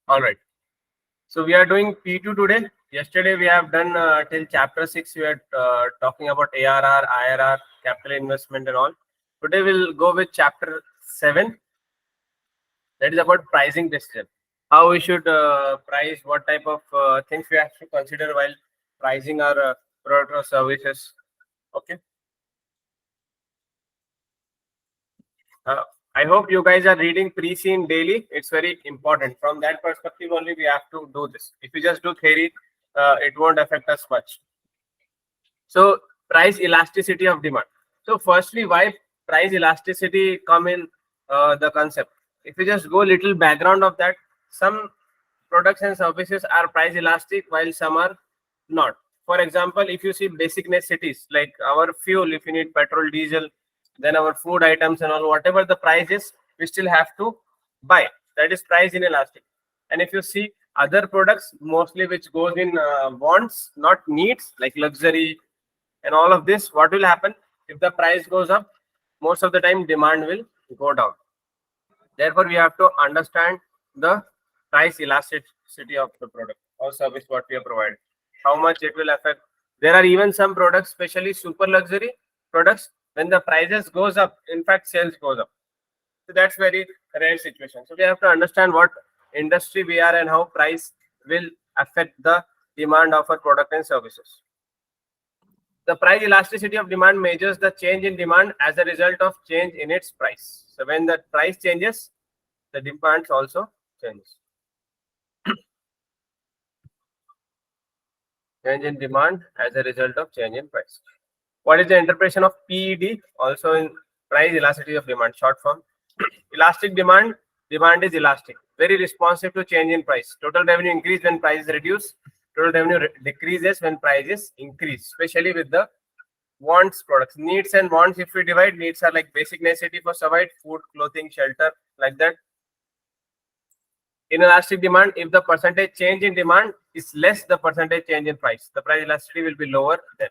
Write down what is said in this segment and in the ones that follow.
All right. So we are doing P2 today. Yesterday we have done till chapter 6. We are talking about ARR, IRR, capital investment and all. Today we'll go with chapter 7. That is about pricing decision. How we should price, what type of things we have to consider while pricing our product or services. Okay. Uh, I hope you guys are reading Preseen daily. It's very important. From that perspective only, we have to do this. If we just do theory, it won't affect us much. So, price elasticity of demand. So, firstly, why price elasticity come in the concept? If you just go little background of that, some products and services are price elastic while some are not. For example, if you see basic necessities like our fuel, if you need petrol, diesel, then our food items and all, whatever the price is, we still have to buy. That is price inelastic. And if you see other products, mostly which goes in wants, not needs, like luxury and all of this, what will happen? If the price goes up, most of the time demand will go down. Therefore, we have to understand the price elasticity of the product or service what we are providing, how much it will affect. There are even some products, especially super luxury products, when the prices goes up, in fact, sales goes up. So that's very rare situation. So we have to understand what industry we are and how price will affect the demand of our product and services. The price elasticity of demand measures the change in demand as a result of change in its price. So when the price changes, the demand also changes. Change in demand as a result of change in price. What is the interpretation of PED? Also in price elasticity of demand, short form. Elastic demand is elastic, very responsive to change in price. Total revenue increase when price is reduced. Total revenue decreases when prices increase, especially with the wants products. Needs and wants, if we divide, needs are like basic necessity for survival, food, clothing, shelter, like that. Inelastic demand, if the percentage change in demand is less the percentage change in price, the price elasticity will be lower then.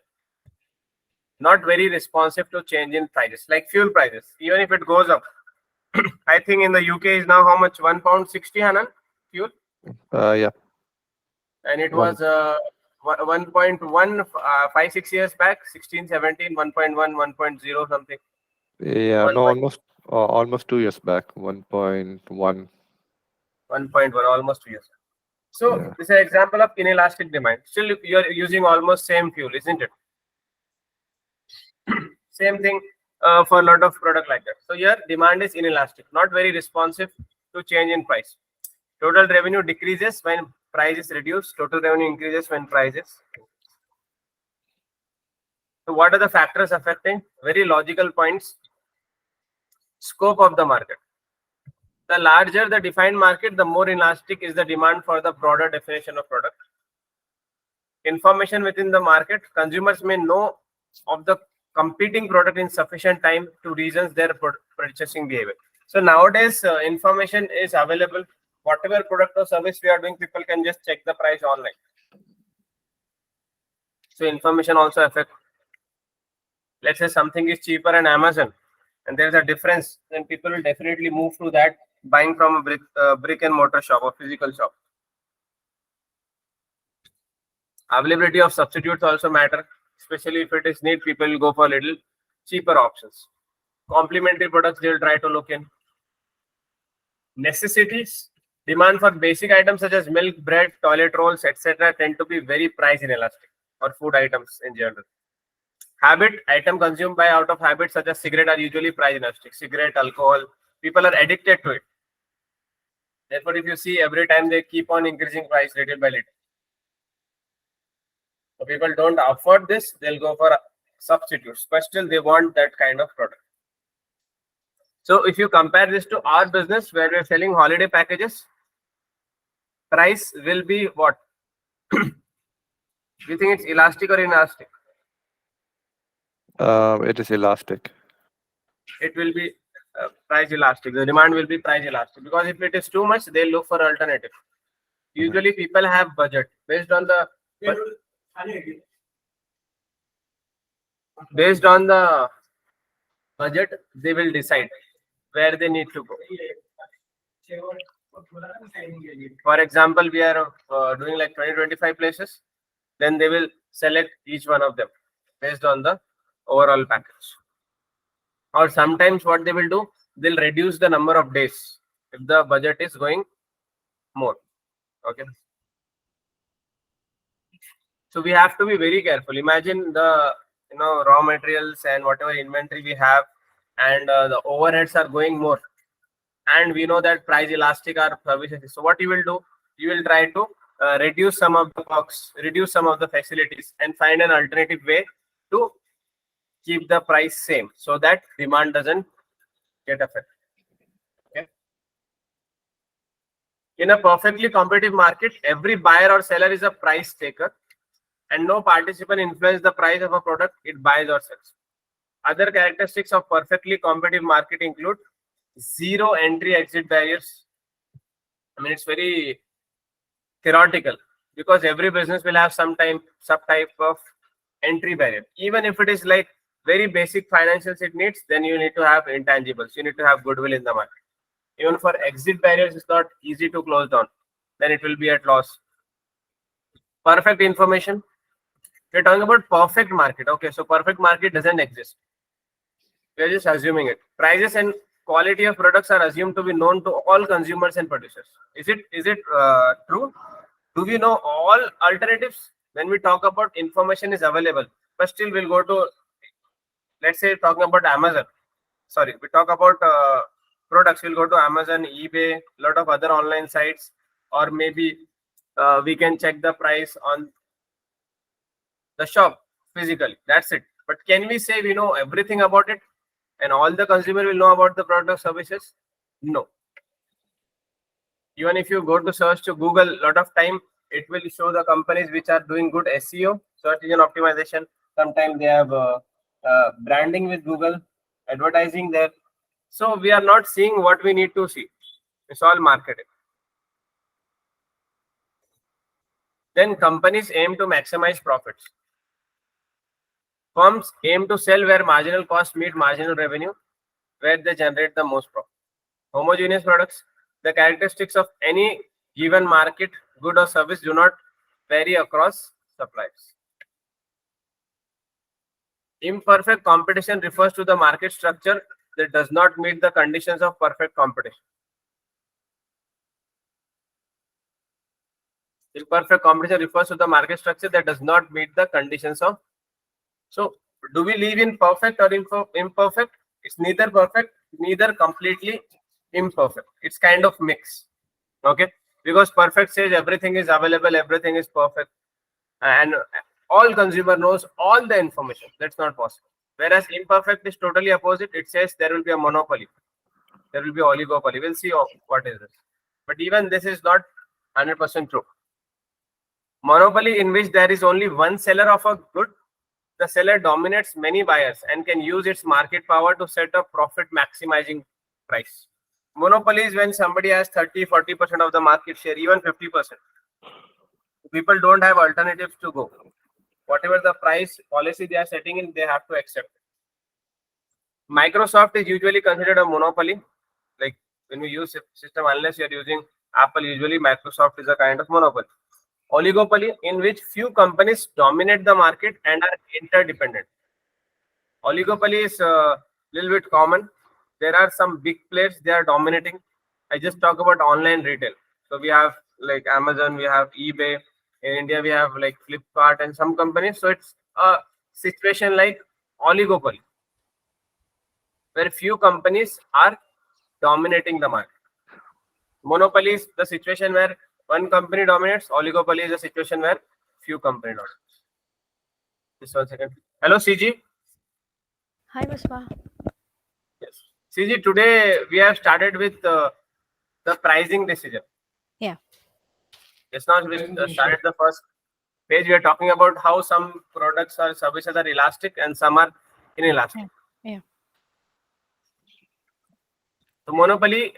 Not very responsive to change in prices, like fuel prices. Even if it goes up, I think in the UK is now how much? £1.60, Hanan, fuel? Yeah. And it was 1.1 5-6 years back, 16, 17, 1.1, 1.0 something. Yeah, no, almost 2 years back, 1.1. 1.1, almost 2 years. So Yeah. this is an example of inelastic demand. Still, you're using almost same fuel, isn't it? Same thing for a lot of product like that. So here demand is inelastic, not very responsive to change in price. Total revenue decreases when price is reduced. Total revenue increases when price is. So what are the factors affecting? Very logical points. Scope of the market. The larger the defined market, the more elastic is the demand for the broader definition of product. Information within the market. Consumers may know of the competing product in sufficient time to reason their purchasing behavior. So nowadays, information is available. Whatever product or service we are doing, people can just check the price online. So information also affects. Let's say something is cheaper on Amazon, and there is a difference, then people will definitely move to that, buying from a brick and mortar shop or physical shop. Availability of substitutes also matter, especially if it is need, people will go for little cheaper options. Complementary products they will try to look in. Necessities, demand for basic items such as milk, bread, toilet rolls, etc. tend to be very price inelastic, or food items in general. Habit, item consumed by out of habit such as cigarette are usually price inelastic. Cigarette, alcohol, people are addicted to it. Therefore, if you see every time they keep on increasing price little by little. So people don't afford this, they'll go for substitutes, but still they want that kind of product. So if you compare this to our business where we're selling holiday packages, price will be what? Do you think it's elastic or inelastic? It is elastic. It will be price elastic. The demand will be price elastic because if it is too much, they'll look for alternative. Usually people have budget based on the budget, they will decide where they need to go. For example, we are doing like 20-25 places, then they will select each one of them based on the overall package. Or sometimes what they will do, they'll reduce the number of days if the budget is going more. Okay. So we have to be very careful. Imagine the raw materials and whatever inventory we have, and the overheads are going more, and we know that price elastic are services. So what you will do, you will try to reduce some of the costs, reduce some of the facilities, and find an alternative way to keep the price same so that demand doesn't get affected. Okay. In a perfectly competitive market, every buyer or seller is a price taker, and no participant influences the price of a product it buys or sells. Other characteristics of perfectly competitive market include zero entry exit barriers. I mean, it's very theoretical because every business will have some type of entry barrier. Even if it is like very basic financials it needs, then you need to have intangibles. You need to have goodwill in the market. Even for exit barriers, it's not easy to close down. Then it will be at loss. Perfect information. We're talking about perfect market. Okay, so perfect market doesn't exist. We're just assuming it. Prices and quality of products are assumed to be known to all consumers and producers. Is it true? Do we know all alternatives? When we talk about information is available, but still we'll go to, let's say, talking about Amazon. Sorry, we talk about products. We'll go to Amazon, eBay, lot of other online sites, or maybe we can check the price on the shop physically. That's it. But can we say we know everything about it and all the consumer will know about the product or services? No. Even if you go to search to Google, a lot of time it will show the companies which are doing good SEO, search engine optimization. Sometimes they have branding with Google, advertising there. So we are not seeing what we need to see. It's all marketing. Then companies aim to maximize profits. Firms aim to sell where marginal costs meet marginal revenue, where they generate the most profit. Homogeneous products. The characteristics of any given market, good or service do not vary across suppliers. Imperfect competition refers to the market structure that does not meet the conditions of perfect competition. Imperfect competition refers to the market structure that does not meet the conditions of. So, do we live in perfect or imperfect? It's neither perfect, neither completely imperfect. It's kind of mix. Okay, because perfect says everything is available, everything is perfect, and all consumer knows all the information. That's not possible. Whereas imperfect is totally opposite. It says there will be a monopoly, there will be oligopoly. We'll see what is this. But even this is not 100% true. Monopoly, in which there is only one seller of a good, the seller dominates many buyers and can use its market power to set a profit maximizing price. Monopoly is when somebody has 30-40% of the market share, even 50%. People don't have alternatives to go. Whatever the price policy they are setting in, they have to accept it. Microsoft is usually considered a monopoly. Like when we use system, unless you are using Apple, usually Microsoft is a kind of monopoly. Oligopoly, in which few companies dominate the market and are interdependent. Oligopoly is a little bit common. There are some big players, they are dominating. I just talk about online retail. So we have like Amazon, we have eBay. In India, we have like Flipkart and some companies. So it's a situation like oligopoly, where few companies are dominating the market. Monopoly is the situation where one company dominates. Oligopoly is a situation where few companies dominate. Just 1 second. Hello, CG. Hi, Pushpa. Yes. CG, today we have started with the pricing decision. Yeah. Just now we started the first page. We are talking about how some products or services are elastic and some are inelastic. Yeah. So monopoly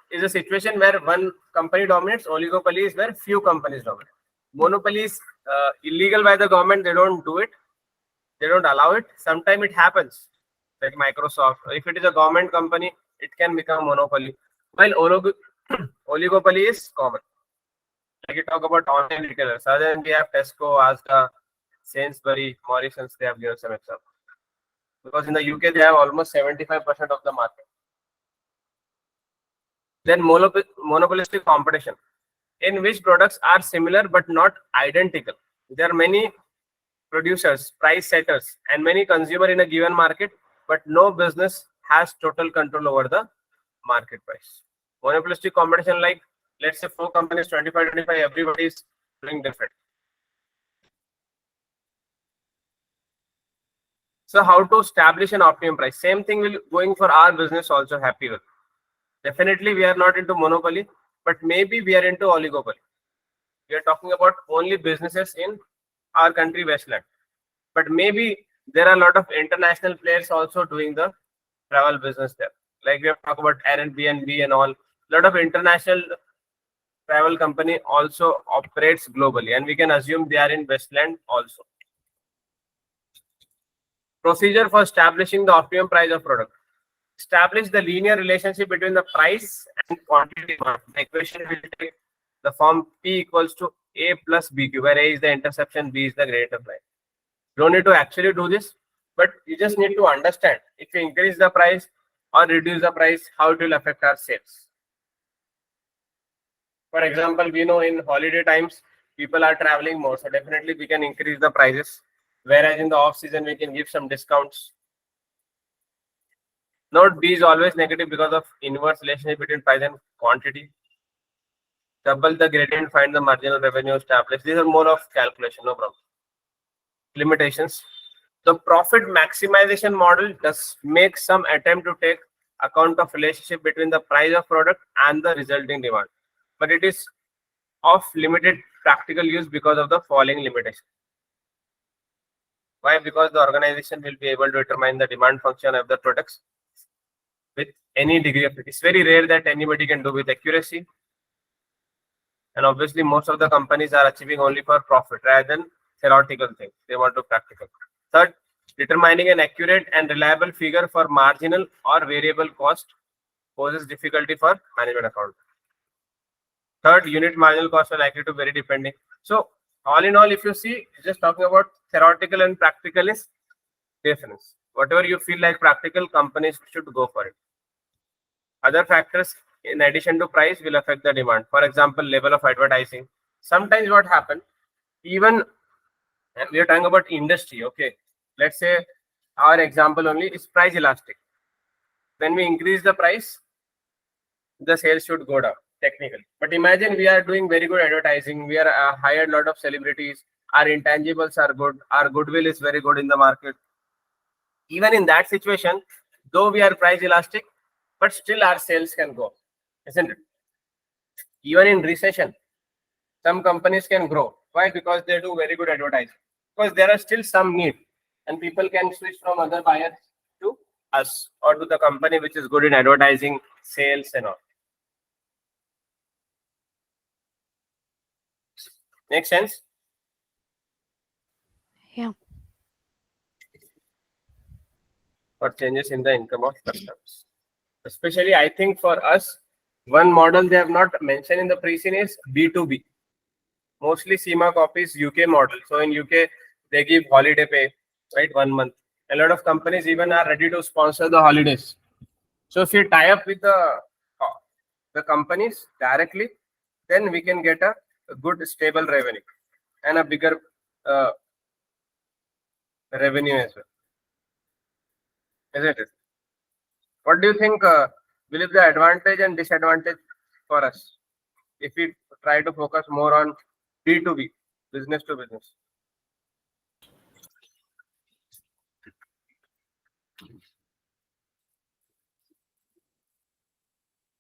is a situation where one company dominates. Oligopoly is where few companies dominate. Monopoly is illegal by the government. They don't do it. They don't allow it. Sometimes it happens, like Microsoft. If it is a government company, it can become monopoly. While oligopoly is common. Like you talk about online retailers, other than we have Tesco, Asda, Sainsbury, Morrisons, they have given some examples. Because in the UK, they have almost 75% of the market. Then monopolistic competition, in which products are similar but not identical. There are many producers, price setters, and many consumers in a given market, but no business has total control over the market price. Monopolistic competition, like let's say 4 companies, 25, everybody is doing different. So how to establish an optimum price? Same thing will going for our business also, Happywell. Definitely we are not into monopoly, but maybe we are into oligopoly. We are talking about only businesses in our country, Westland. But maybe there are a lot of international players also doing the travel business there. Like we have talked about Airbnb and all. A lot of international travel company also operates globally, and we can assume they are in Westland also. Procedure for establishing the optimum price of product. Establish the linear relationship between the price and quantity demand. The equation will take the form P equals to A plus BQ, where A is the interception, B is the gradient of line. You don't need to actually do this, but you just need to understand if you increase the price or reduce the price, how it will affect our sales. For example, we know in holiday times, people are traveling more, so definitely we can increase the prices. Whereas in the off season, we can give some discounts. Note B is always negative because of inverse relationship between price and quantity. Double the gradient, find the marginal revenue, establish. These are more of calculation, no problem. Limitations. The profit maximization model does make some attempt to take account of relationship between the price of product and the resulting demand, but it is of limited practical use because of the following limitation. Why? Because the organization will be able to determine the demand function of the products with any degree of it. It's very rare that anybody can do with accuracy. And obviously, most of the companies are achieving only for profit rather than theoretical things. They want to practical. Third, determining an accurate and reliable figure for marginal or variable cost poses difficulty for management account. Third, unit marginal costs are likely to vary depending. So, all in all, if you see, just talking about theoretical and practical is difference. Whatever you feel like practical, companies should go for it. Other factors in addition to price will affect the demand. For example, level of advertising. Sometimes what happens, even we are talking about industry, okay. Let's say our example only is price elastic. When we increase the price, the sales should go down technically. But imagine we are doing very good advertising. We are hired a lot of celebrities. Our intangibles are good. Our goodwill is very good in the market. Even in that situation, though we are price elastic, but still our sales can go, isn't it? Even in recession, some companies can grow. Why? Because they do very good advertising. Because there are still some need, and people can switch from other buyers to us or to the company which is good in advertising, sales, and all. Make sense? Yeah. For changes in the income of customers. Especially, I think for us, one model they have not mentioned in the Preseen is B2B. Mostly CIMA copies UK model. So in UK, they give holiday pay, right? 1 month. A lot of companies even are ready to sponsor the holidays. So if you tie up with the companies directly, then we can get a good stable revenue and a bigger revenue as well. Isn't it? What do you think will be the advantage and disadvantage for us if we try to focus more on B2B, business to business?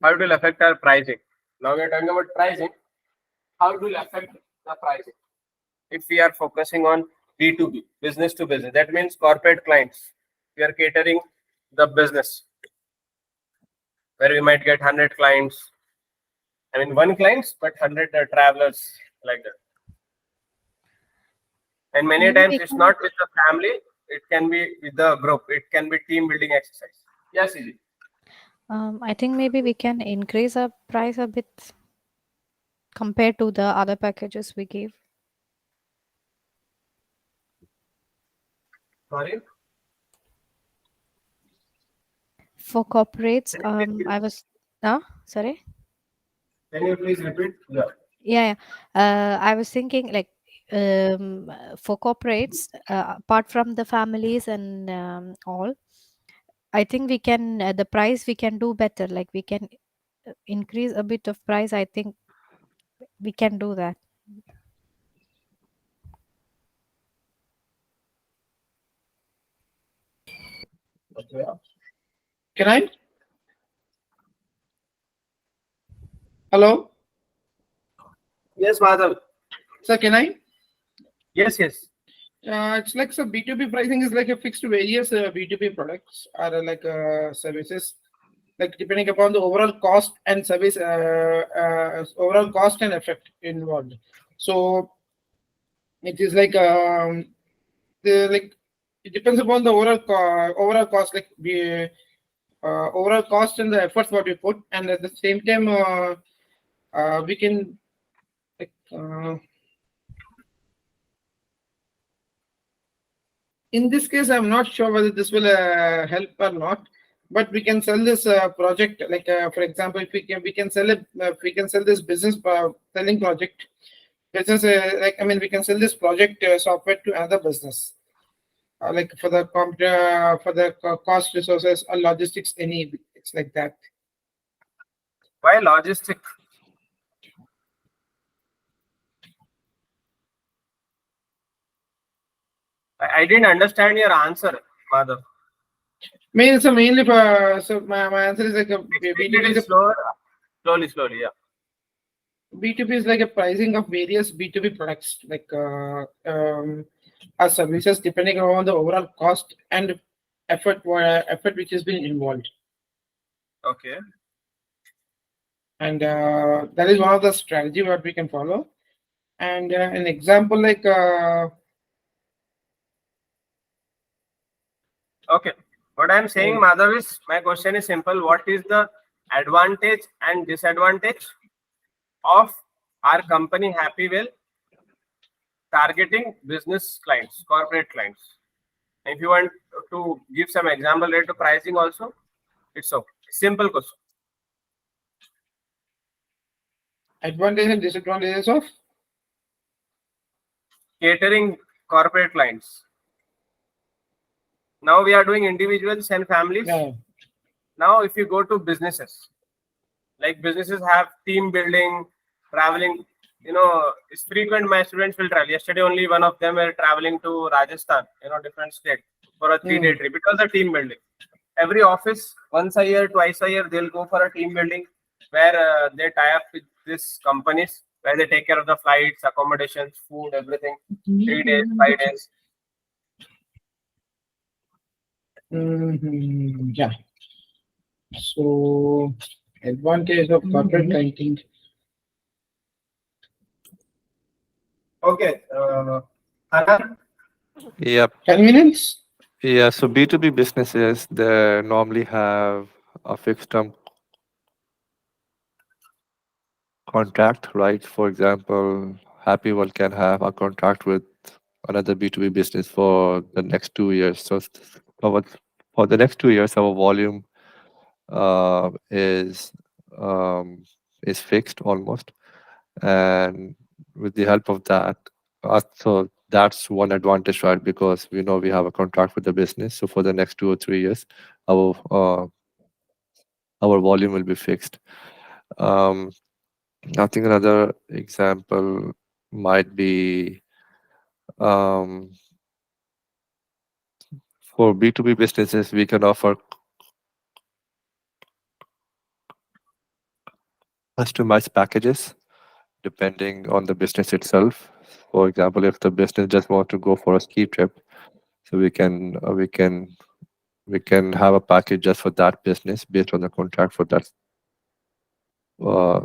How it will affect our pricing? Now we are talking about pricing. How it will affect the pricing if we are focusing on B2B, business to business? That means corporate clients. We are catering the business where we might get 100 clients. I mean, one clients, but 100 travelers like that. And many Maybe times we it's can- not with the family, it can be with the group, it can be team building exercise. Yes, easy. I think maybe we can increase our price a bit compared to the other packages we gave. Sorry. For corporates, Can you I was sorry. can you please repeat? Yeah. Yeah, I was thinking like for corporates, apart from the families and all, I think we can the price we can do better. Like we can increase a bit of price. I think we can do that. Okay. Can I? Hello, Yes, Madhav. sir. Can I? Yes, yes. It's like so B2B pricing is like a fixed various B2B products or like services, like depending upon the overall cost and service, overall cost and effect involved. So it is like the like it depends upon the overall cost, like the overall cost and the efforts what we put, and at the same time we can like. In this case, I'm not sure whether this will help or not, but we can sell this project. Like for example, if we can sell it, we can sell this business selling project. Business like I mean, we can sell this project software to another business, like for the cost resources or logistics. Any it's like that. Why logistic? I didn't understand your answer, Madhav. Mainly for so my answer is like a Little slower. Slowly, yeah. B2B is like a pricing of various B2B products, like as services, depending on the overall cost and effort which has been involved. Okay. And that is one of the strategy what we can follow. And an example like Okay. What I'm saying, Madhav, is my question is simple. What is the advantage and disadvantage of our company Happywell targeting business clients, corporate clients? If you want to give some example related to pricing also, it's okay. Simple question. advantages and disadvantages of Catering corporate clients. Now we are doing individuals and families. Now, if you go to businesses, like businesses have team building, traveling, it's frequent. My students will travel. Yesterday, only one of them were traveling to Rajasthan, different state for a 3-day trip because of team building. Every office, once a year, twice a year, they'll go for a team building where they tie up with these companies where they take care of the flights, accommodations, food, everything. 3 days, 5 days. Yeah. So advantage of corporate banking. Okay. Anand? Yep. Convenience. Yeah. So B2B businesses, they normally have a fixed term contract, right? For example, Happywell can have a contract with another B2B business for the next 2 years. So for the next 2 years, our volume uh, is is fixed almost, and with the help of that, so that's one advantage, right? Because we know we have a contract with the business, so for the next 2 or 3 years, our volume will be fixed. I think another example might be for B2B businesses, we can offer customized packages depending on the business itself. For example, if the business just want to go for a ski trip, so we can have a package just for that business based on the contract for that uh,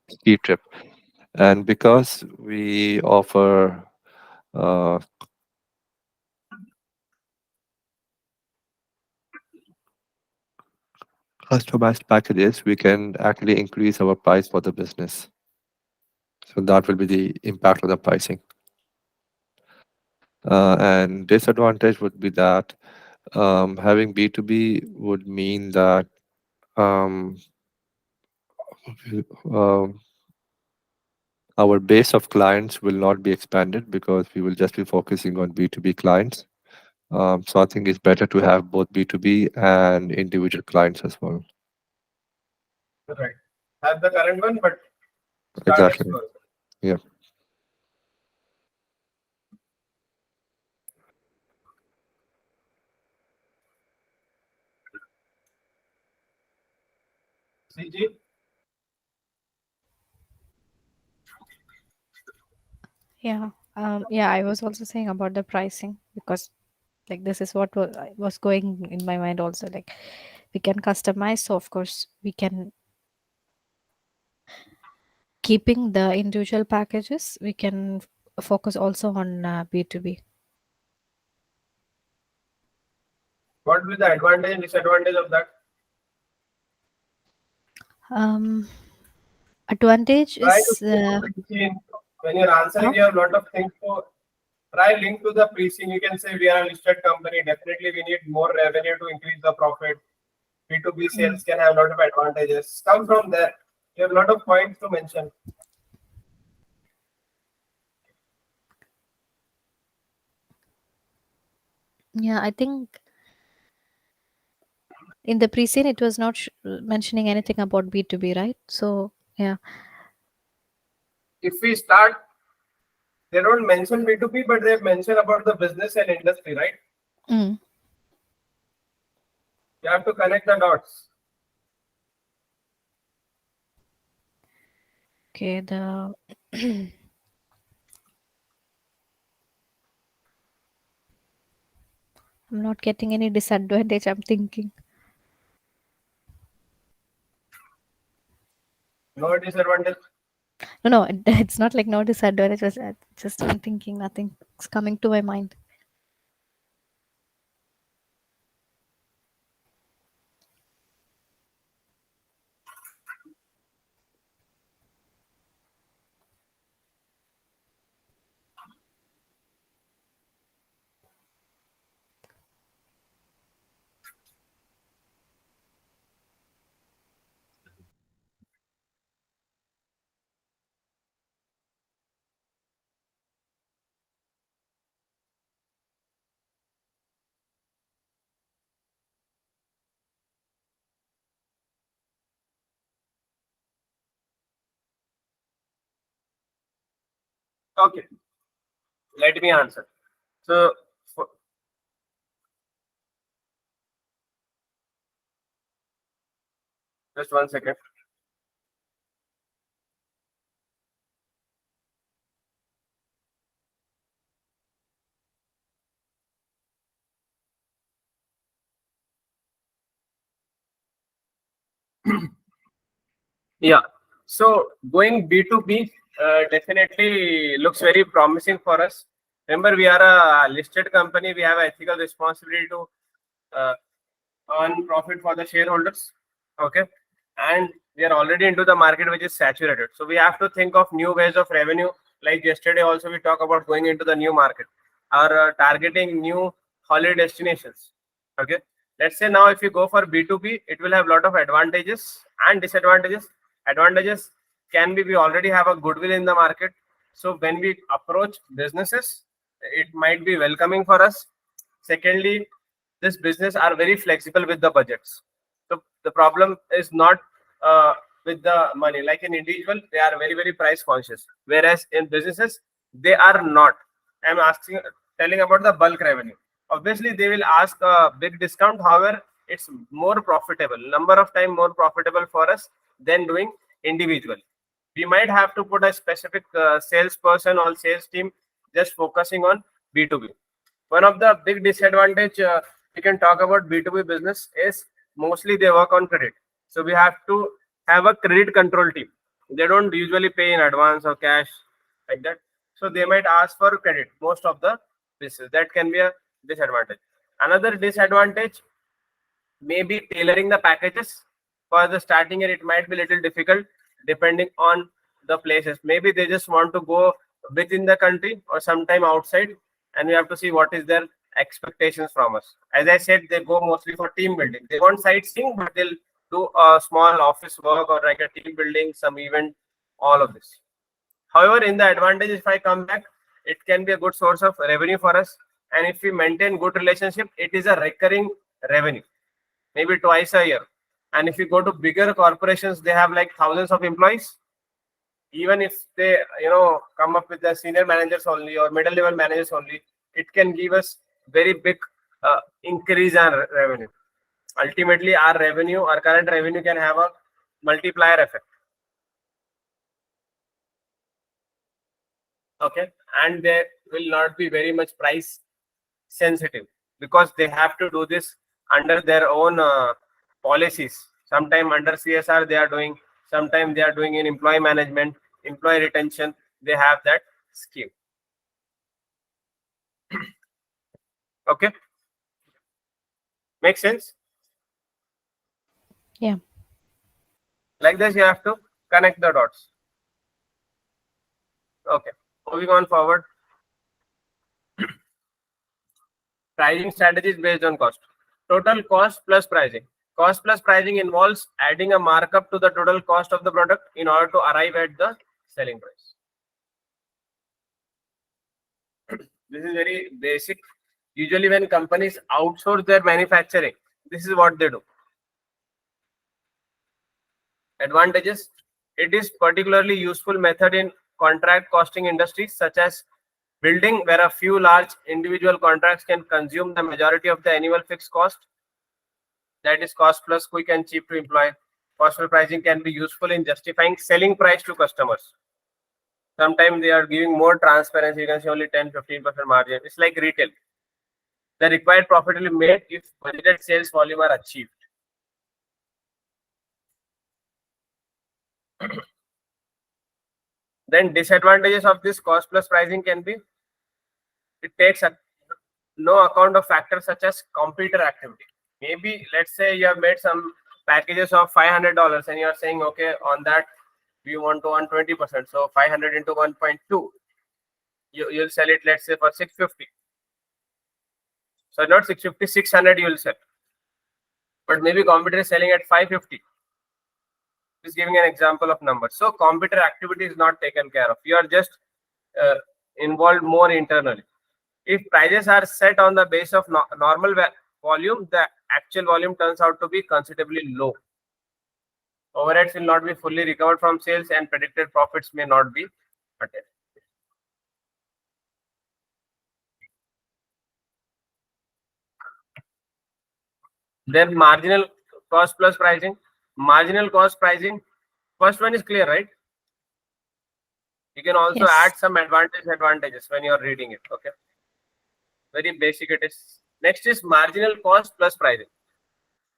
ski trip. And because we offer customized packages, we can actually increase our price for the business. So that will be the impact of the pricing. And disadvantage would be that having B2B would mean that um, um, our base of clients will not be expanded because we will just be focusing on B2B clients. So I think it's better to have both B2B and individual clients as well. Right. Have the current one, but start Exactly. exploring. Yeah. CG. Yeah. Yeah, I was also saying about the pricing because like this is what was going in my mind also. Like we can customize, so of course we can keeping the individual packages. We can focus also on B2B. What will be the advantage and disadvantage of that? Advantage Try to is when you're answering, huh? you have a lot of things. So try link to the pre-scene. You can say we are a listed company. Definitely, we need more revenue to increase the profit. B2B sales can have a lot of advantages. Come from there. You have a lot of points to mention. Yeah, I think in the pre-scene it was not mentioning anything about B2B, right? So yeah. If we start, they don't mention B2B, but they mention about the business and industry, right? Mm. You have to connect the dots. Okay, the I'm not getting any disadvantage, I'm thinking. No disadvantage. No, it's not like no disadvantage. Just I'm thinking nothing's coming to my mind. Okay, let me answer. So, just 1 second. Yeah. So going B2B definitely looks very promising for us. Remember, we are a listed company. We have ethical responsibility to uh, earn profit for the shareholders. Okay. And we are already into the market which is saturated. So we have to think of new ways of revenue. Like yesterday, also we talk about going into the new market or targeting new holiday destinations. Okay. Let's say now if you go for B2B, it will have a lot of advantages and disadvantages. Advantages can be we already have a goodwill in the market. So when we approach businesses, it might be welcoming for us. Secondly, this business are very flexible with the budgets. So the problem is not with the money. Like in individual, they are very price conscious, whereas in businesses they are not. I'm asking, telling about the bulk revenue. Obviously, they will ask a big discount. However, it's more profitable. Number of time more profitable for us than doing individual. We might have to put a specific salesperson or sales team just focusing on B2B. One of the big disadvantage we can talk about B2B business is mostly they work on credit. So we have to have a credit control team. They don't usually pay in advance or cash like that. So they might ask for credit most of the business. That can be a disadvantage. Another disadvantage maybe tailoring the packages for the starting year. It might be little difficult depending on the places. Maybe they just want to go within the country or sometime outside, and we have to see what is their expectations from us. As I said, they go mostly for team building. They want sightseeing, but they'll do a small office work or like a team building, some event, all of this. However, in the advantage, if I come back, it can be a good source of revenue for us. And if we maintain good relationship, it is a recurring revenue, maybe twice a year. And if you go to bigger corporations, they have like thousands of employees. Even if they, come up with the senior managers only or middle level managers only, it can give us very big increase in revenue. Ultimately, our current revenue can have a multiplier effect. Okay, and they will not be very much price sensitive because they have to do this under their own policies. Sometime under CSR they are doing, sometimes they are doing in employee management, employee retention, they have that scheme. Okay, makes sense? Yeah. Like this, you have to connect the dots. Okay, moving on forward. Pricing strategies based on cost. Total cost plus pricing. Cost plus pricing involves adding a markup to the total cost of the product in order to arrive at the selling price. This is very basic. Usually when companies outsource their manufacturing, this is what they do. Advantages. It is particularly useful method in contract costing industries such as building, where a few large individual contracts can consume the majority of the annual fixed cost. That is cost plus quick and cheap to employ. Cost plus pricing can be useful in justifying selling price to customers. Sometimes they are giving more transparency. You can see only 10-15% margin. It's like retail. The required profit will be made if budgeted sales volume are achieved. Then disadvantages of this cost plus pricing can be, it takes no account of factors such as competitor activity. Maybe let's say you have made some packages of $500 and you are saying, okay, on that we want to earn 20%. So 500 into 1.2, you'll sell it, let's say, for 650. So not 650, 600 you will sell. But maybe competitor is selling at 550. Just giving an example of numbers. So competitor activity is not taken care of. You are just involved more internally. If prices are set on the base of normal volume, the actual volume turns out to be considerably low. Overheads will not be fully recovered from sales and predicted profits may not be attained. Then marginal cost plus pricing. Marginal cost pricing. First one is clear, right? You can also Yes. add some advantages when you are reading it. Okay. Very basic it is. Next is marginal cost plus pricing.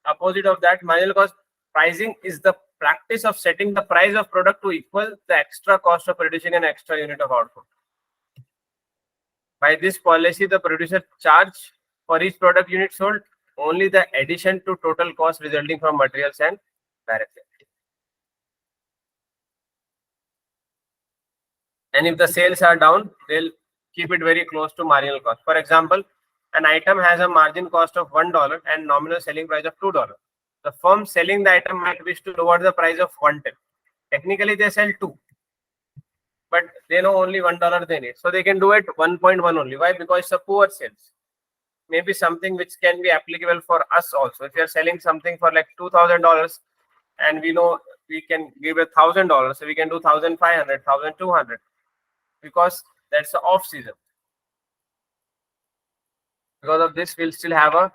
Opposite of that, marginal cost pricing is the practice of setting the price of product to equal the extra cost of producing an extra unit of output. By this policy, the producer charge for each product unit sold only the addition to total cost resulting from materials and direct labor. And if the sales are down, they'll keep it very close to marginal cost. For example, an item has a margin cost of $1 and nominal selling price of $2. The firm selling the item might wish to lower the price of 110. Technically, they sell 2, but they know only $1 they need. So they can do it 1.1 only. Why? Because it's a poor sales. Maybe something which can be applicable for us also. If you're selling something for like $2,000 and we know we can give it $1,000, so we can do 1,500, 1,200 because that's the off season. Because of this, we'll still have a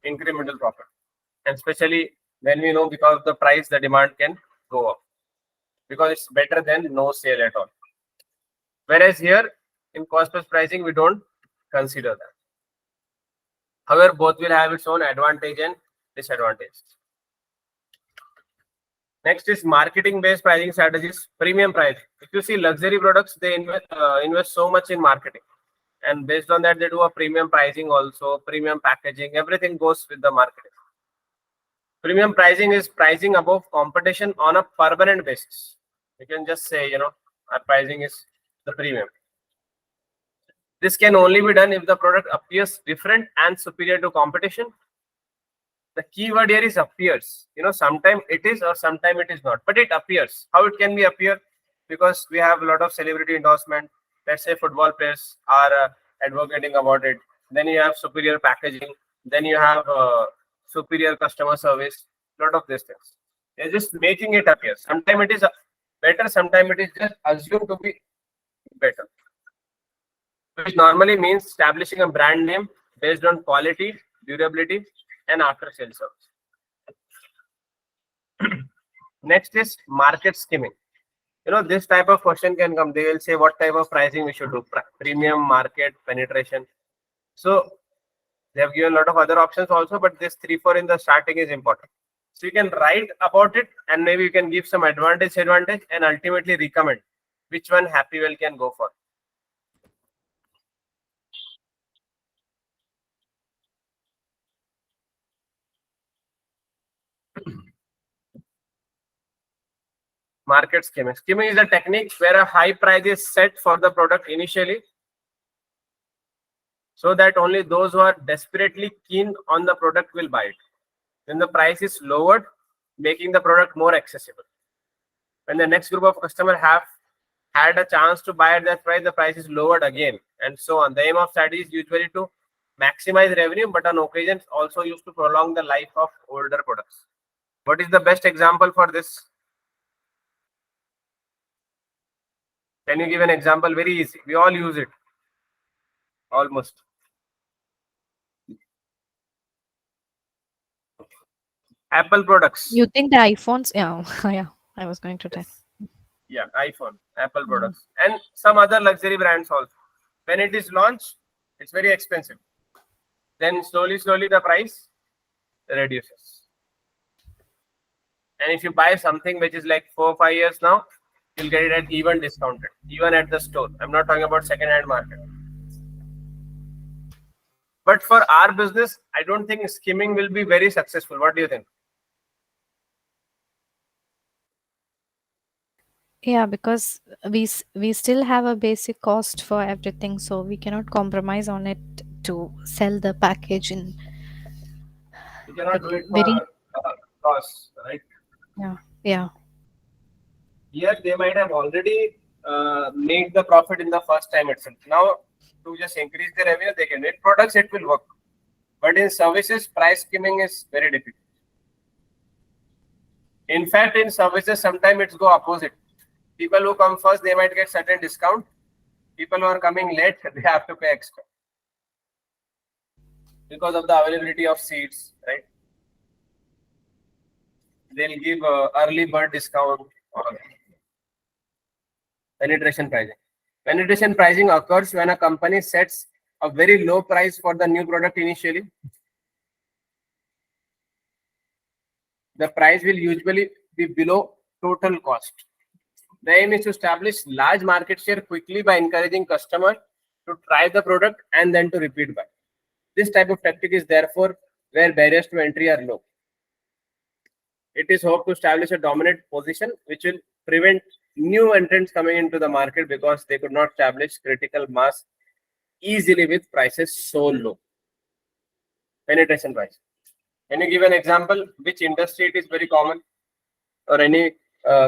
incremental profit. And especially when we know because of the price, the demand can go up. Because it's better than no sale at all. Whereas here, in cost plus pricing, we don't consider that. However, both will have its own advantage and disadvantage. Next is marketing-based pricing strategies, premium pricing. If you see luxury products, they invest so much in marketing. And based on that, they do a premium pricing also, premium packaging, everything goes with the marketing. Premium pricing is pricing above competition on a permanent basis. You can just say, our pricing is the premium. This can only be done if the product appears different and superior to competition. The keyword here is appears. Sometime it is or sometime it is not, but it appears. How it can be appear? Because we have a lot of celebrity endorsement. Let's say football players are advocating about it. Then you have superior packaging. Then you have superior customer service. Lot of these things. They're just making it appear. Sometimes it is better. Sometimes it is just assumed to be better, which normally means establishing a brand name based on quality, durability, and after sales service. Next is market skimming. This type of question can come. They will say what type of pricing we should do: premium, market, penetration. So they have given a lot of other options also, but this 3-4 in the starting is important. So you can write about it, and maybe you can give some advantage, and ultimately recommend which one Happywell can go for. Market skimming. Skimming is a technique where a high price is set for the product initially, so that only those who are desperately keen on the product will buy it. Then the price is lowered, making the product more accessible. When the next group of customers have had a chance to buy at that price, the price is lowered again, and so on. The aim of strategy is usually to maximize revenue, but on occasions also used to prolong the life of older products. What is the best example for this? Can you give an example? Very easy. We all use it. Almost. Apple products. You think the iPhones? Yeah, yeah. I was going to tell. Yeah, iPhone, Apple products, and some other luxury brands also. When it is launched, it's very expensive. Then slowly the price reduces. And if you buy something which is like 4 or 5 years now, you'll get it at even discounted, even at the store. I'm not talking about second-hand market. But for our business, I don't think skimming will be very successful. What do you think? Yeah, because we still have a basic cost for everything, so we cannot compromise on it to sell the package in You cannot do it for very loss, right? yeah. Here they might have already made the profit in the first time itself. Now, to just increase the revenue, they can. In products, it will work. But in services, price skimming is very difficult. In fact, in services, sometimes it's go opposite. People who come first, they might get certain discount. People who are coming late, they have to pay extra because of the availability of seats, right? They'll give early bird discount or penetration pricing. Penetration pricing occurs when a company sets a very low price for the new product initially. The price will usually be below total cost. The aim is to establish large market share quickly by encouraging customers to try the product and then to repeat buy. This type of tactic is therefore where barriers to entry are low. It is hoped to establish a dominant position which will prevent new entrants coming into the market because they could not establish critical mass easily with prices so low. Penetration price. Can you give an example which industry it is very common, or any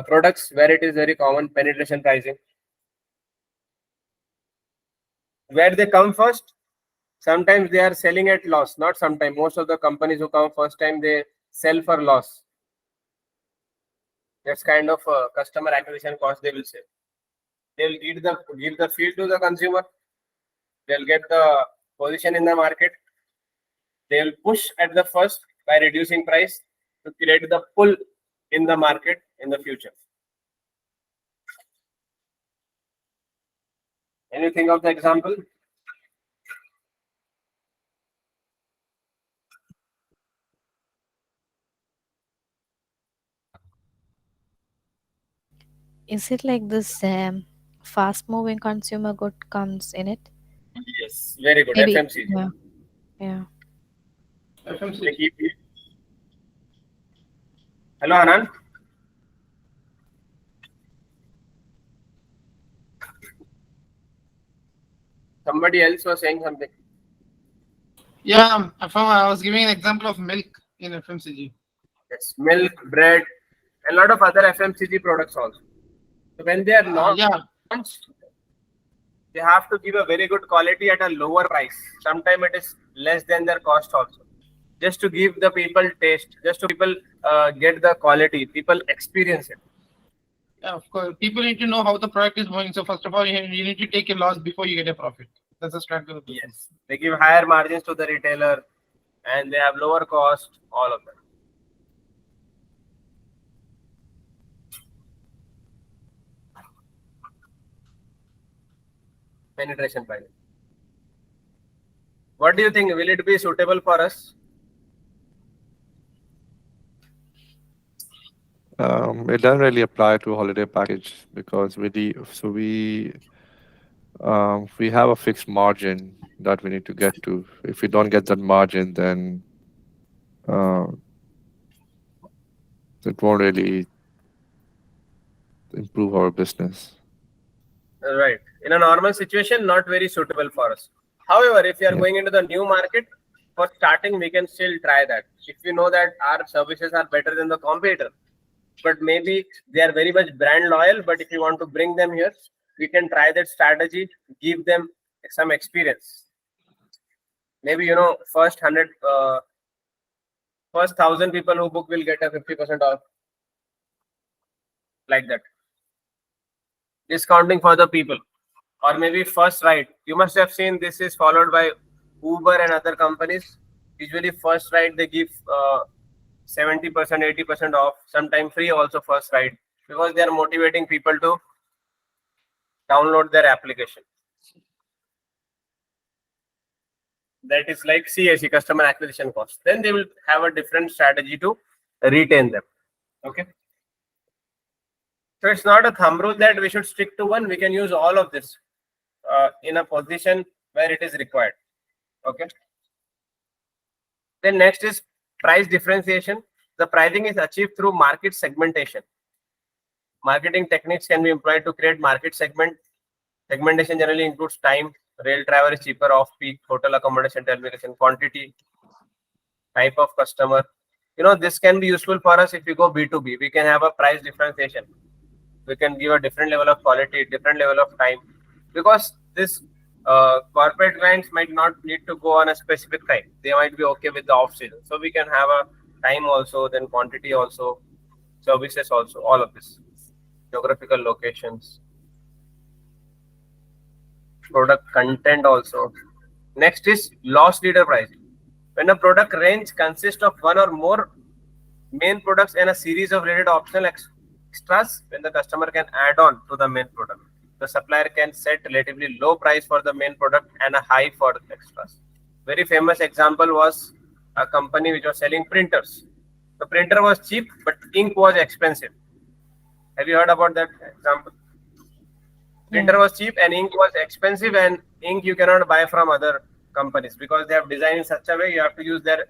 products where it is very common penetration pricing? Where they come first, sometimes they are selling at loss. Not sometimes. Most of the companies who come first time, they sell for loss. That's kind of customer acquisition cost they will say. They'll give the feel to the consumer. They'll get the position in the market. They'll push at the first by reducing price to create the pull in the market in the future. Can you think of the example? Is it like this fast moving consumer good comes in it? Yes, very good. Maybe. FMCG. Yeah. FMCG. Hello, Anand. Somebody else was saying something. Yeah, I was giving an example of milk in FMCG. Yes, milk, bread, and a lot of other FMCG products also. So when they are launched, they have to give a very good quality at a lower price. Sometimes it is less than their cost also. Just to give the people taste, just to people get the quality, people experience it. Yeah, of course. People need to know how the product is going. So first of all, you need to take a loss before you get a profit. That's the strategy of the business. Yes, they give higher margins to the retailer, and they have lower cost. All of that. Penetration pricing. What do you think? Will it be suitable for us? It doesn't really apply to holiday package because we have a fixed margin that we need to get to. If we don't get that margin, then it won't really improve our business. Right. In a normal situation, not very suitable for us. However, if you are Yeah. going into the new market, for starting, we can still try that. If you know that our services are better than the competitor, but maybe they are very much brand loyal, but if you want to bring them here, we can try that strategy, give them some experience. Maybe, first 1,000 people who book will get a 50% off. Like that. Discounting for the people. Or maybe first ride. You must have seen this is followed by Uber and other companies. Usually first ride they give 70%, 80% off, sometimes free also first ride, because they are motivating people to download their application. That is like CAC, customer acquisition cost. Then they will have a different strategy to retain them. Okay. So it's not a thumb rule that we should stick to one. We can use all of this in a position where it is required. Okay. Then next is price differentiation. The pricing is achieved through market segmentation. Marketing techniques can be employed to create market segment. Segmentation generally includes time, rail travel is cheaper, off-peak, hotel accommodation, telecommunication, quantity, type of customer. This can be useful for us if we go B2B. We can have a price differentiation. We can give a different level of quality, different level of time, because this corporate clients might not need to go on a specific time. They might be okay with the off season. So we can have a time also, then quantity also, services also, all of this. Geographical locations, product content also. Next is loss leader pricing. When a product range consists of one or more main products and a series of related optional extras, when the customer can add on to the main product, the supplier can set relatively low price for the main product and a high for the extras. Very famous example was a company which was selling printers. The printer was cheap, but ink was expensive. Have you heard about that example? Printer was cheap and ink was expensive, and ink you cannot buy from other companies because they have designed in such a way you have to use their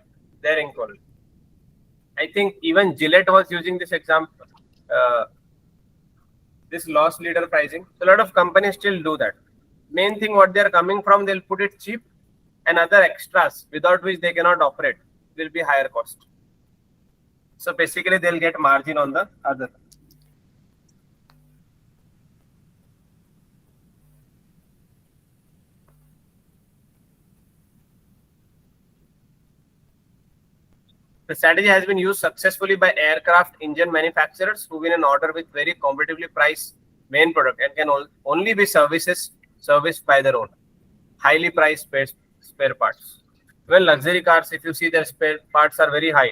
ink only. I think even Gillette was using this example, this loss leader pricing. So a lot of companies still do that. Main thing what they are coming from, they'll put it cheap, and other extras without which they cannot operate will be higher cost. So basically they'll get margin on the other. The strategy has been used successfully by aircraft engine manufacturers who win an order with very competitively priced main product and can only be serviced by their owner. Highly priced spare parts. Well, luxury cars, if you see, their spare parts are very high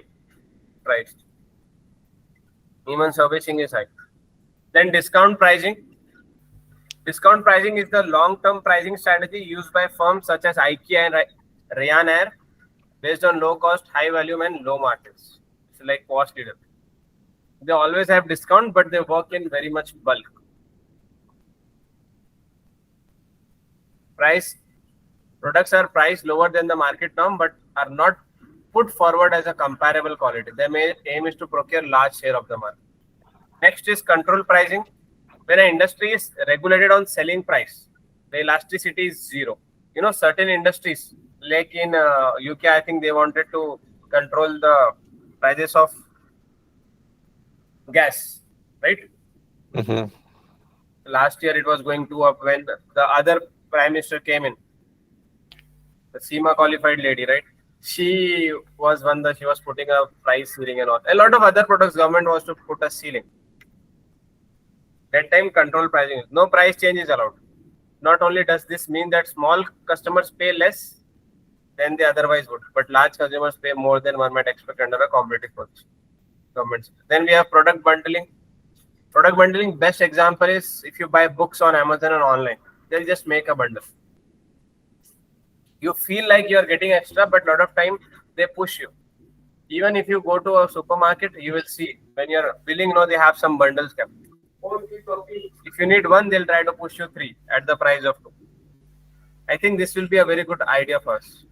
priced. Even servicing is high. Then discount pricing. Discount pricing is the long-term pricing strategy used by firms such as IKEA and Ryanair, based on low cost, high volume, and low margins. It's like cost leader. They always have discount, but they work in very much bulk. Products are priced lower than the market norm, but are not put forward as a comparable quality. Their main aim is to procure large share of the market. Next is control pricing. When an industry is regulated on selling price, the elasticity is zero. certain industries, like in UK, I think they wanted to control the prices of gas, right? Mhm. Last year it was going to up when the other prime minister came in, the CIMA qualified lady, right? She was she was putting a price ceiling and all. A lot of other products government was to put a ceiling. That time control pricing, no price change is allowed. Not only does this mean that small customers pay less than they otherwise would, but large consumers pay more than one might expect under a competitive position. Governments. Then we have product bundling. Product bundling, best example is if you buy books on Amazon and online, they'll just make a bundle. You feel like you are getting extra, but a lot of time they push you. Even if you go to a supermarket, you will see when you're billing, they have some bundles kept. If you need one, they'll try to push you 3 at the price of 2. I think this will be a very good idea for us.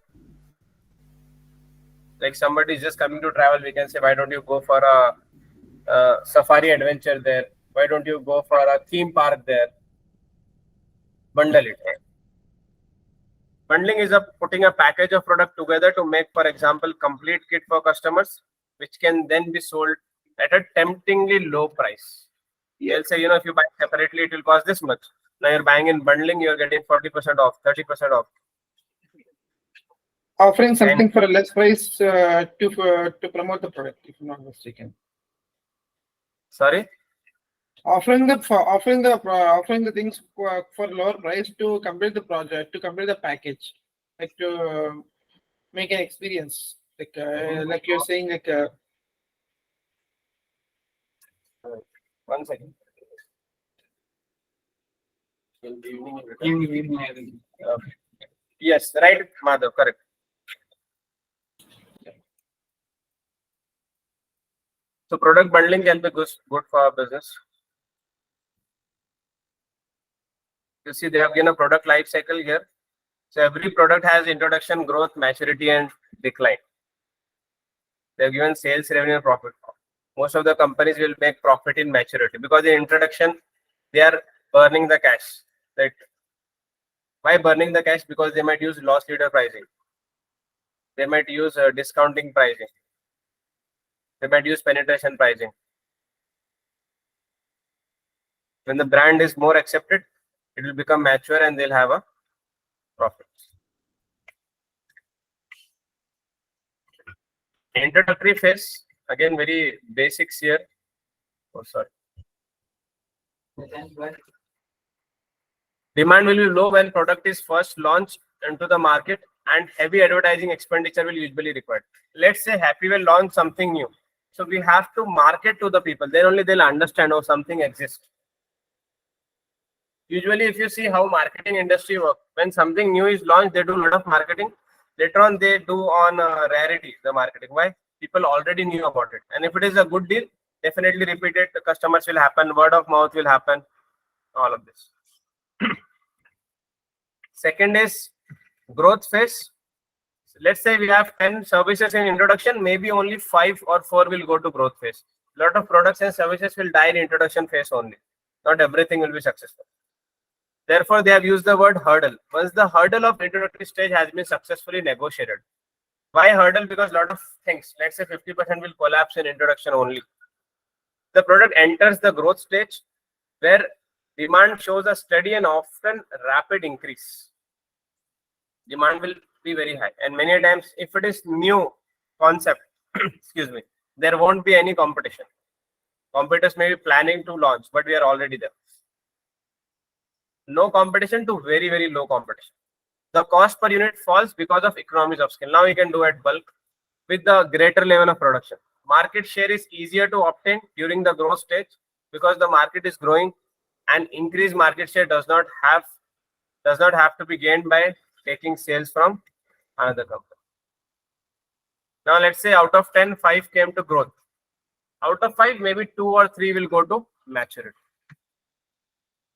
Like somebody is just coming to travel, we can say, why don't you go for a safari adventure there? Why don't you go for a theme park there? Bundle it. Bundling is putting a package of product together to make, for example, complete kit for customers, which can then be sold at a temptingly low price. They'll say, if you buy separately, it will cost this much. Now you're buying in bundling, you're getting 40% off, 30% off. Offering something for a less price to promote the product, if I'm not mistaken. Sorry? Offering the things for lower price to complete the project, to complete the package, like to make an experience, like you're saying, like. 1 second. Yes, right, Madhav, correct. So product bundling can be good for our business. You see, they have given a product life cycle here. So every product has introduction, growth, maturity, and decline. They have given sales, revenue, and profit. Most of the companies will make profit in maturity because in introduction, they are burning the cash. Right? Why burning the cash? Because they might use loss leader pricing. They might use discounting pricing. They might use penetration pricing. When the brand is more accepted, it will become mature and they'll have a profit. Introductory phase, again, very basics here. Oh, sorry. Demand will be low when product is first launched into the market and heavy advertising expenditure will usually be required. Let's say Happywell launch something new. So we have to market to the people. Then only they'll understand how something exists. Usually, if you see how marketing industry works, when something new is launched, they do a lot of marketing. Later on, they do on rarity, the marketing. Why? People already knew about it. And if it is a good deal, definitely repeat it. The customers will happen. Word of mouth will happen. All of this. Second is growth phase. Let's say we have 10 services in introduction. Maybe only 5 or 4 will go to growth phase. A lot of products and services will die in introduction phase only. Not everything will be successful. Therefore, they have used the word hurdle. Once the hurdle of introductory stage has been successfully negotiated. Why hurdle? Because a lot of things, let's say 50% will collapse in introduction only. The product enters the growth stage where demand shows a steady and often rapid increase. Demand will be very high. And many times, if it is new concept, excuse me, there won't be any competition. Competitors may be planning to launch, but we are already there. No competition to very, very low competition. The cost per unit falls because of economies of scale. Now we can do at bulk with the greater level of production. Market share is easier to obtain during the growth stage because the market is growing and increased market share does not have to be gained by taking sales from another company. Now let's say out of 10, 5 came to growth. Out of 5, maybe 2 or 3 will go to maturity.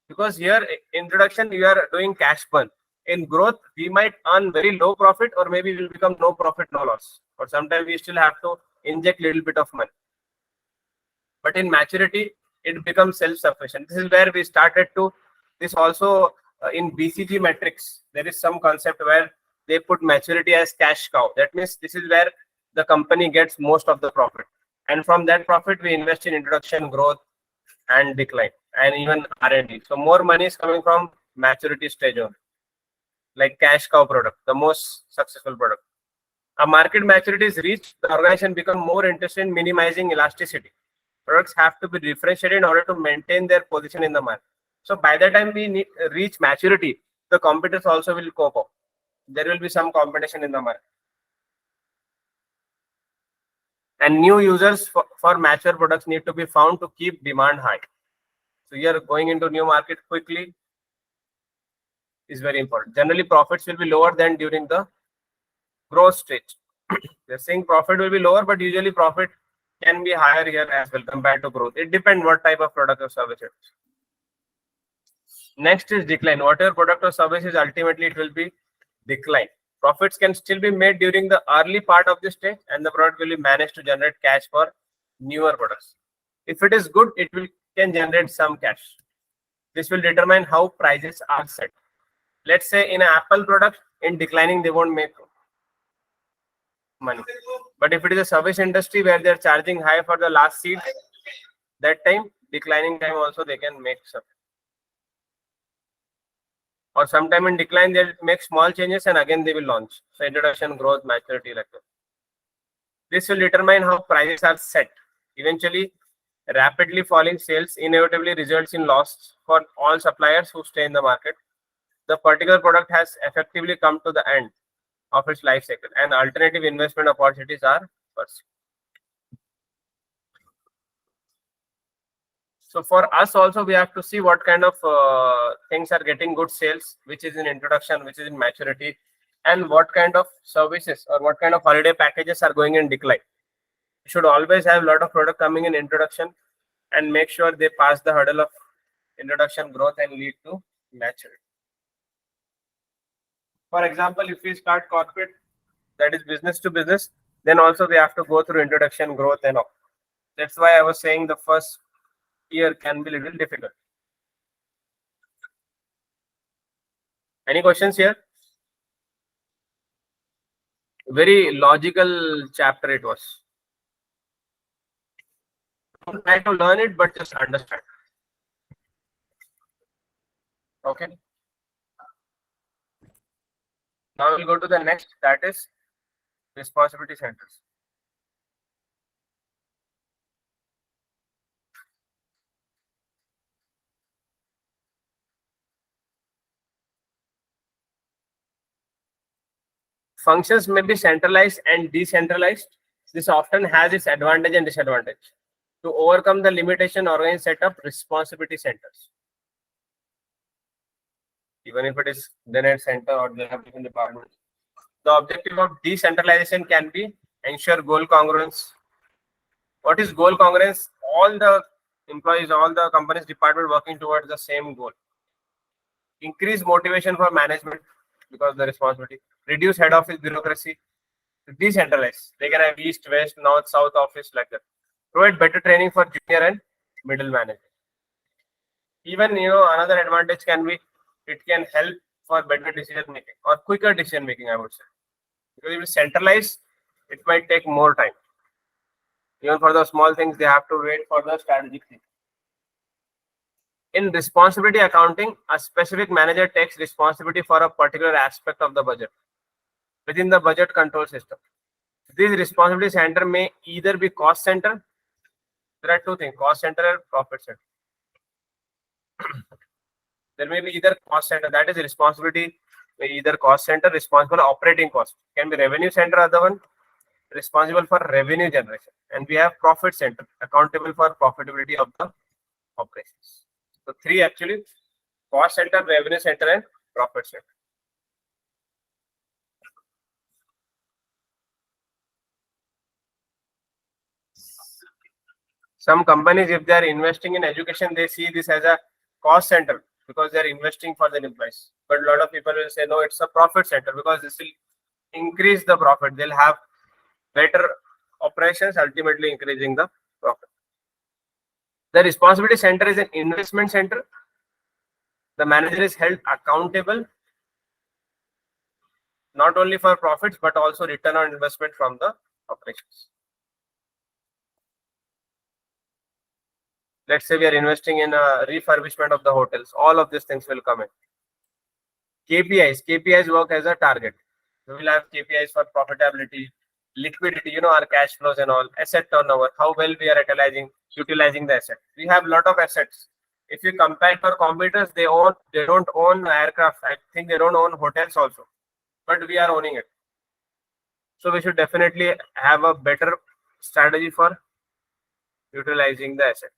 Because here, introduction, you are doing cash burn. In growth, we might earn very low profit or maybe will become no profit, no loss. Or sometimes we still have to inject little bit of money. But in maturity, it becomes self-sufficient. This is where we started to, this also in BCG metrics, there is some concept where they put maturity as cash cow. That means this is where the company gets most of the profit. And from that profit, we invest in introduction, growth, and decline, and even R&D. So more money is coming from maturity stage only, like cash cow product, the most successful product. A market maturity is reached, the organization become more interested in minimizing elasticity. Products have to be differentiated in order to maintain their position in the market. So by the time we reach maturity, the competitors also will cope up. There will be some competition in the market. And new users for mature products need to be found to keep demand high. So here going into new market quickly is very important. Generally, profits will be lower than during the growth stage. They're saying profit will be lower, but usually profit can be higher here as well compared to growth. It depends what type of product or service it is. Next is decline. Whatever product or service is, ultimately it will be decline. Profits can still be made during the early part of the stage, and the product will be managed to generate cash for newer products. If it is good, it can generate some cash. This will determine how prices are set. Let's say in an Apple product, in declining, they won't make money. But if it is a service industry where they're charging high for the last seat, that time, declining time also they can make some. Or sometime in decline, they'll make small changes and again they will launch. So introduction, growth, maturity, like that. This will determine how prices are set. Eventually, rapidly falling sales inevitably results in loss for all suppliers who stay in the market. The particular product has effectively come to the end of its life cycle, and alternative investment opportunities are pursued. So for us also, we have to see what kind of things are getting good sales, which is in introduction, which is in maturity, and what kind of services or what kind of holiday packages are going in decline. You should always have a lot of product coming in introduction and make sure they pass the hurdle of introduction, growth, and lead to maturity. For example, if we start corporate, that is business to business, then also we have to go through introduction, growth, and all. That's why I was saying the first year can be a little difficult. Any questions here? Very logical chapter it was. Don't try to learn it, but just understand. Okay. Now we'll go to the next, that is responsibility centers. Functions may be centralized and decentralized. This often has its advantage and disadvantage. To overcome the limitation, organizations set up responsibility centers. Even if it is then at center or they have different departments. The objective of decentralization can be ensure goal congruence. What is goal congruence? All the employees, all the company's department working towards the same goal. Increase motivation for management because of the responsibility. Reduce head office bureaucracy. Decentralize. They can have east, west, north, south office like that. Provide better training for junior and middle management. Even another advantage can be it can help for better decision making or quicker decision making, I would say. Because if it's centralized, it might take more time. Even for the small things, they have to wait for the strategic thing. In responsibility accounting, a specific manager takes responsibility for a particular aspect of the budget within the budget control system. This responsibility center may either be cost center. There are two things, cost center and profit center. There may be either cost center, that is responsibility, either cost center, responsible operating cost. Can be revenue center, other one responsible for revenue generation. And we have profit center, accountable for profitability of the operations. So three actually, cost center, revenue center, and profit center. Some companies, if they are investing in education, they see this as a cost center because they are investing for their employees. But a lot of people will say, no, it's a profit center because this will increase the profit. They'll have better operations, ultimately increasing the profit. The responsibility center is an investment center. The manager is held accountable not only for profits but also return on investment from the operations. Let's say we are investing in a refurbishment of the hotels. All of these things will come in. KPIs work as a target. We will have KPIs for profitability, liquidity, our cash flows and all, asset turnover, how well we are utilizing the asset. We have a lot of assets. If you compare to our competitors, they don't own aircraft. I think they don't own hotels also, but we are owning it. So we should definitely have a better strategy for utilizing the asset.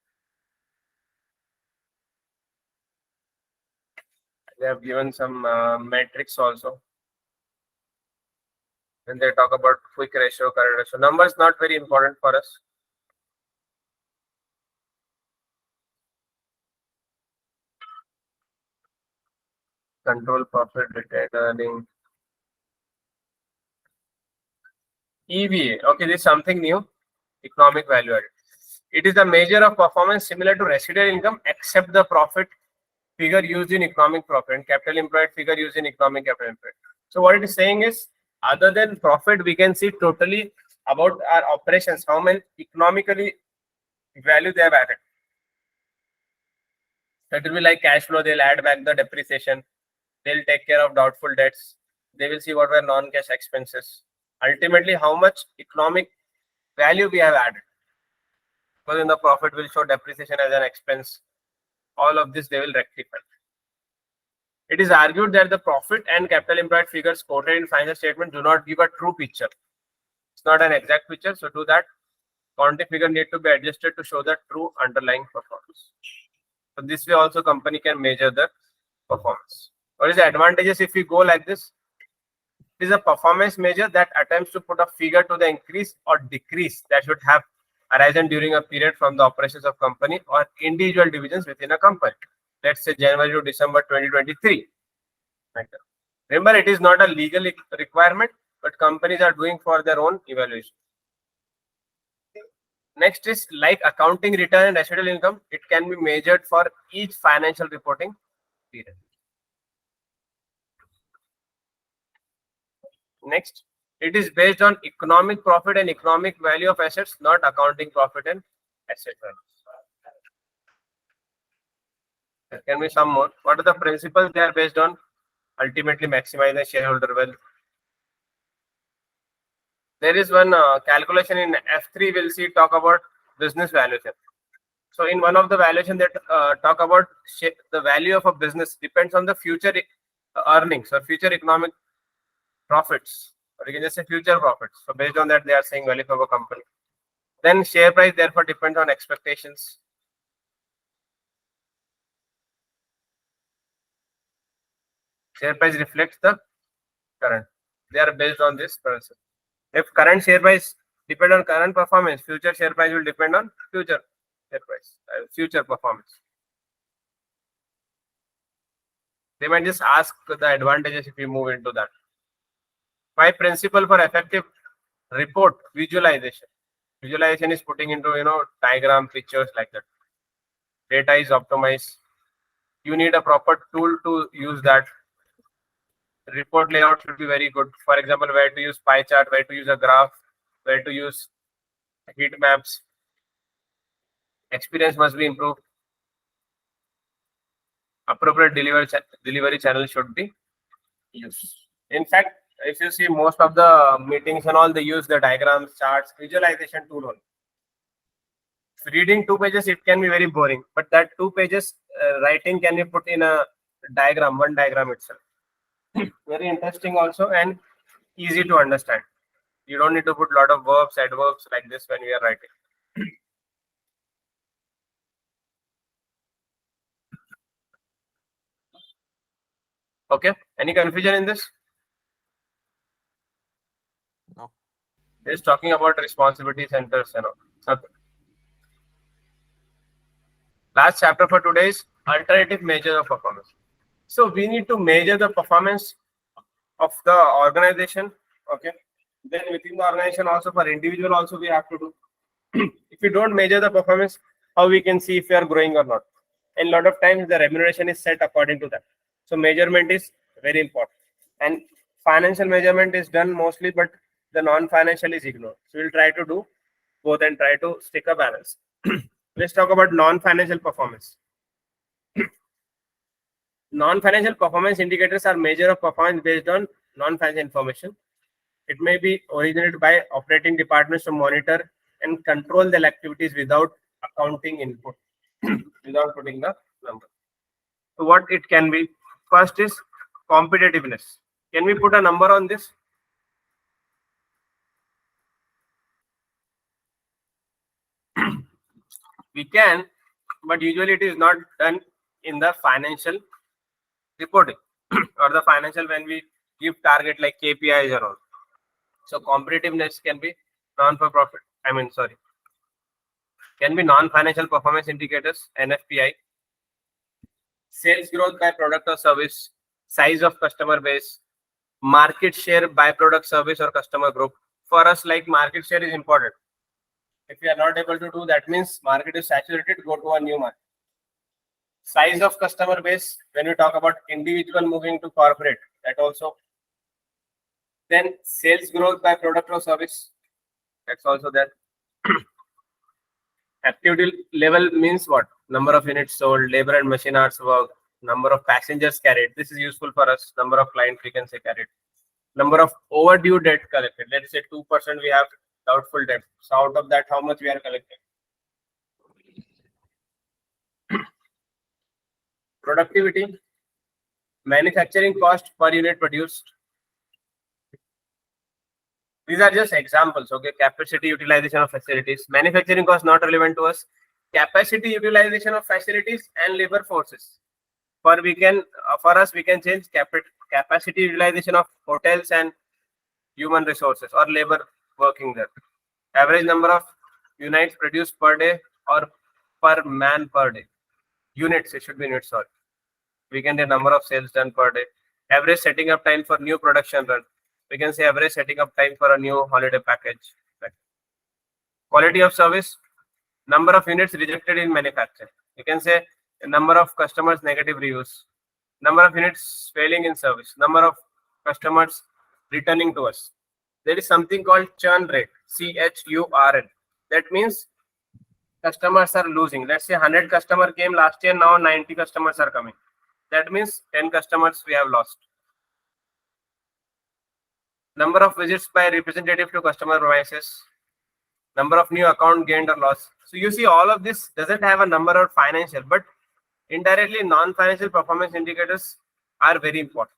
They have given some metrics also. When they talk about quick ratio, current ratio, numbers not very important for us. Control profit, retained earning. EVA. Okay, this is something new. Economic value added. It is a measure of performance similar to residual income, except the profit figure used in economic profit and capital employed figure used in economic capital employed. So what it is saying is, other than profit, we can see totally about our operations, how many economically value they have added. That will be like cash flow. They'll add back the depreciation. They'll take care of doubtful debts. They will see what were non-cash expenses. Ultimately, how much economic value we have added. Because in the profit will show depreciation as an expense. All of this they will rectify. It is argued that the profit and capital employed figures quoted in financial statement do not give a true picture. It's not an exact picture. So to that, quantity figure need to be adjusted to show the true underlying performance. So this way also company can measure the performance. What is the advantages if we go like this? It is a performance measure that attempts to put a figure to the increase or decrease that should have arisen during a period from the operations of company or individual divisions within a company. Let's say January to December 2023. Remember, it is not a legal requirement, but companies are doing for their own evaluation. Next is like accounting return and residual income. It can be measured for each financial reporting period. Next, it is based on economic profit and economic value of assets, not accounting profit and asset value. There can be some more. What are the principles they are based on? Ultimately, maximize the shareholder wealth. There is one calculation in F3. We'll see talk about business valuation. So in one of the valuation that talk about the value of a business depends on the future earnings or future economic profits, or you can just say future profits. So based on that, they are saying value of a company. Then share price therefore depends on expectations. Share price reflects the current. They are based on this principle. If current share price depend on current performance, future share price will depend on future share price, future performance. They might just ask the advantages if we move into that. 5 principle for effective report visualization. Visualization is putting into diagram, pictures like that. Data is optimized. You need a proper tool to use that. Report layout should be very good. For example, where to use pie chart, where to use a graph, where to use heat maps. Experience must be improved. Appropriate delivery channel should be used. In fact, if you see most of the meetings and all, they use the diagrams, charts, visualization tool only. If reading 2 pages, it can be very boring, but that 2 pages writing can be put in a diagram, one diagram itself. Very interesting also and easy to understand. You don't need to put a lot of verbs, adverbs like this when we are writing. Okay, any confusion in this? No. It's talking about responsibility centers and all. Okay. Last chapter for today is alternative measure of performance. So we need to measure the performance of the organization. Okay. Then within the organization also, for individual also we have to do. If you don't measure the performance, how we can see if we are growing or not? and a lot of times the remuneration is set according to that. So measurement is very important, and financial measurement is done mostly, but the non-financial is ignored. So we'll try to do both and try to stick a balance. Let's talk about non-financial performance. Non-financial performance indicators are measure of performance based on non-financial information. It may be originated by operating departments to monitor and control their activities without accounting input, without putting the number. So what it can be? First is competitiveness. Can we put a number on this? We can, but usually it is not done in the financial reporting or the financial when we give target like KPIs or all. So competitiveness can be non-for-profit. Can be non-financial performance indicators, NFPI. Sales growth by product or service, size of customer base, market share by product, service or customer group. For us, like market share is important. If we are not able to do that, means market is saturated, go to a new market. Size of customer base, when we talk about individual moving to corporate, that also. Then sales growth by product or service, that's also there. Activity level means what? Number of units sold, labor and machine hours worked, number of passengers carried. This is useful for us. Number of clients we can say carried. Number of overdue debt collected. Let's say 2% we have doubtful debt. So out of that, how much we are collecting? Productivity, manufacturing cost per unit produced. These are just examples. Okay, capacity utilization of facilities. Manufacturing cost not relevant to us. Capacity utilization of facilities and labor forces. For us, we can change capacity utilization of hotels and human resources or labor working there. Average number of units produced per day or per man per day. Units, it should be units, sorry. We can say number of sales done per day. Average setting up time for new production run. We can say average setting up time for a new holiday package. Right. Quality of service, number of units rejected in manufacture. You can say number of customers negative reviews, number of units failing in service, number of customers returning to us. There is something called churn rate, CHURN. That means customers are losing. Let's say 100 customer came last year, now 90 customers are coming. That means 10 customers we have lost. Number of visits by representative to customer premises, number of new account gained or lost. So you see all of this doesn't have a number or financial, but indirectly non-financial performance indicators are very important.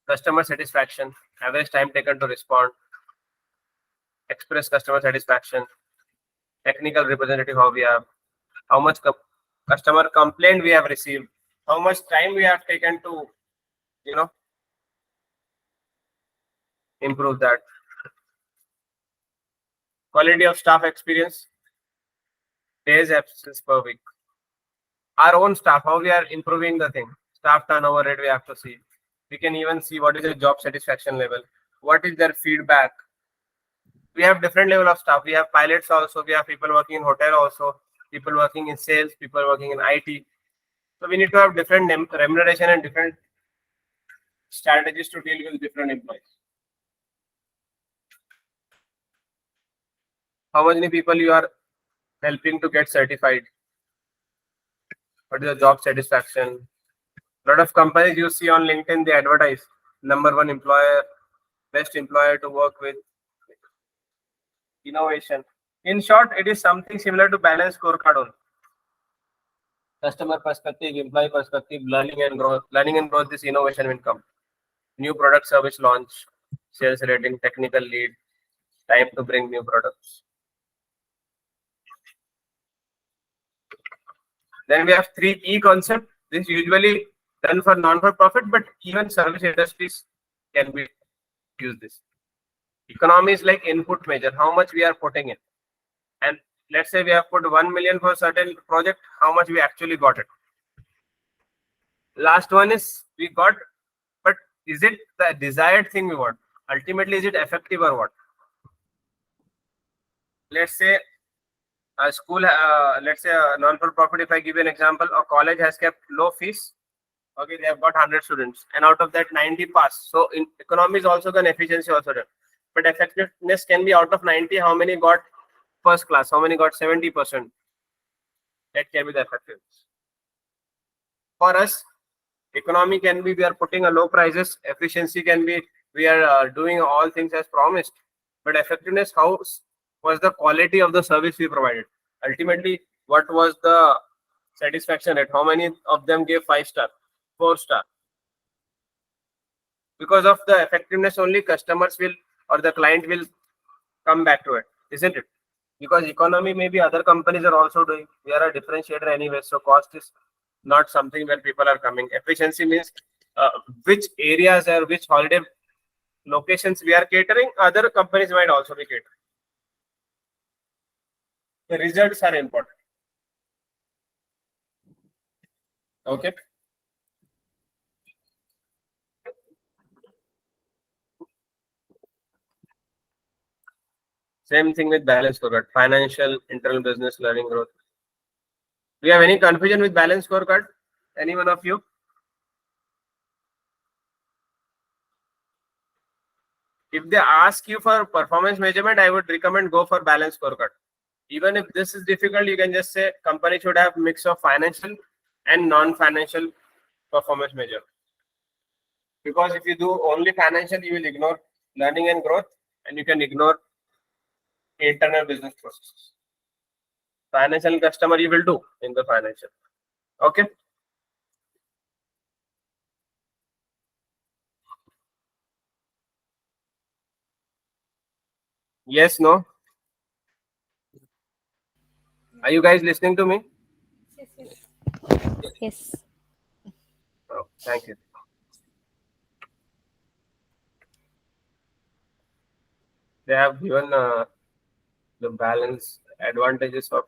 Customer satisfaction, average time taken to respond, express customer satisfaction, technical representative how we have, how much customer complaint we have received, how much time we have taken to, improve that. Quality of staff experience, days absence per week. Our own staff, how we are improving the thing. Staff turnover rate we have to see. We can even see what is the job satisfaction level, what is their feedback. We have different level of staff. We have pilots also, we have people working in hotel also, people working in sales, people working in IT. So we need to have different remuneration and different strategies to deal with different employees. How many people you are helping to get certified? What is the job satisfaction? A lot of companies you see on LinkedIn, they advertise #1 employer, best employer to work with, innovation. In short, it is something similar to balanced scorecard only. Customer perspective, employee perspective, learning and growth. Learning and growth, this innovation will come. New product service launch, sales rating, technical lead, time to bring new products. Then we have 3 E concept. This usually done for non-for-profit, but even service industries can be use this. Economy is like input measure, how much we are putting in. And let's say we have put 1 million for a certain project, how much we actually got it. Last one is we got, but is it the desired thing we want? Ultimately, is it effective or what? Let's say A school, let's say a non-for-profit, if I give you an example, a college has kept low fees. Okay, they have got 100 students, and out of that 90 pass. So in economy is also done, efficiency also done. But effectiveness can be out of 90, how many got first class, how many got 70%. That can be the effectiveness. For us, economy can be we are putting a low prices, efficiency can be we are doing all things as promised. But effectiveness, how was the quality of the service we provided? Ultimately, what was the satisfaction rate? How many of them gave 5-star, 4-star? Because of the effectiveness only, customers will or the client will come back to it, isn't it? Because economy, maybe other companies are also doing. We are a differentiator anyway, so cost is not something where people are coming. Efficiency means which areas or which holiday locations we are catering, other companies might also be catering. The results are important. Okay. Same thing with balance scorecard, financial, internal business, learning growth. Do you have any confusion with balance scorecard? Any one of you? If they ask you for performance measurement, I would recommend go for balance scorecard. Even if this is difficult, you can just say company should have mix of financial and non-financial performance measure. Because if you do only financial, you will ignore learning and growth, and you can ignore internal business processes. Financial customer you will do in the financial. Okay. Yes, no. Are you guys listening to me? Yes. Oh, thank you. They have given the balance advantages of.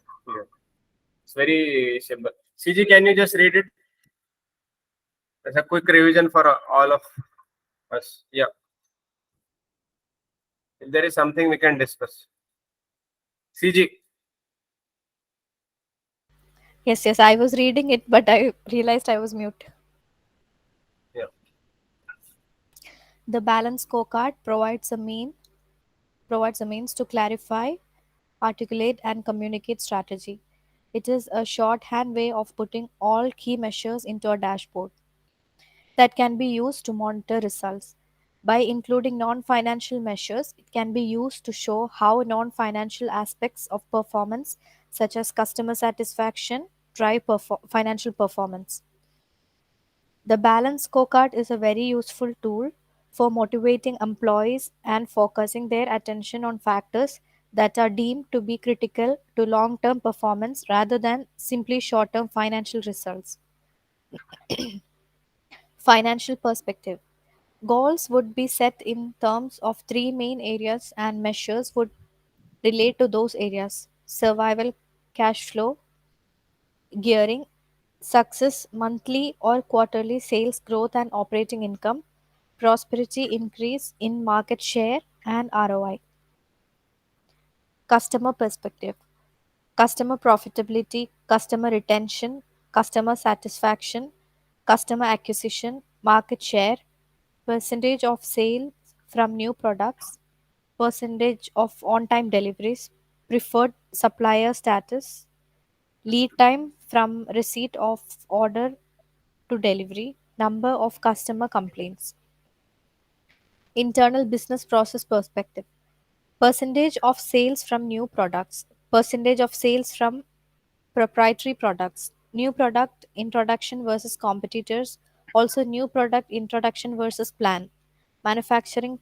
It's very simple. CG, can you just read it? As a quick revision for all of us. Yeah. If there is something we can discuss. CG. Yes, I was reading it, but I realized I was mute. Yeah. The balance scorecard provides a means to clarify, articulate, and communicate strategy. It is a shorthand way of putting all key measures into a dashboard that can be used to monitor results. By including non financial measures, it can be used to show how non financial aspects of performance, such as customer satisfaction, drive financial performance. The balance scorecard is a very useful tool for motivating employees and focusing their attention on factors that are deemed to be critical to long term performance rather than simply short term financial results. Financial perspective. Goals would be set in terms of three main areas, and measures would relate to those areas: survival, cash flow, gearing, success, monthly or quarterly sales growth and operating income, prosperity increase in market share, and ROI. Customer perspective. Customer profitability, customer retention, customer satisfaction, customer acquisition, market share, percentage of sales from new products, percentage of on time deliveries, preferred supplier status, lead time from receipt of order to delivery, number of customer complaints. Internal business process perspective. Percentage of sales from new products, percentage of sales from proprietary products, new product introduction versus competitors, also new product introduction versus plan, manufacturing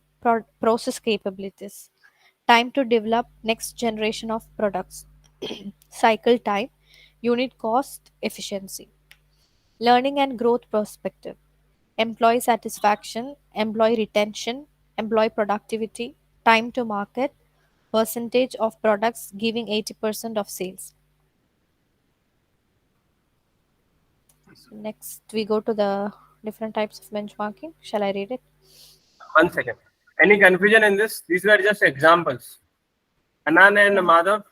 process capabilities, time to develop next generation of products, cycle time, unit cost, efficiency. Learning and growth perspective. Employee satisfaction, employee retention, employee productivity, time to market, percentage of products giving 80% of sales. So next we go to the different types of benchmarking. Shall I read it? 1 second. Any confusion in this? These were just examples. Anan and Madhav.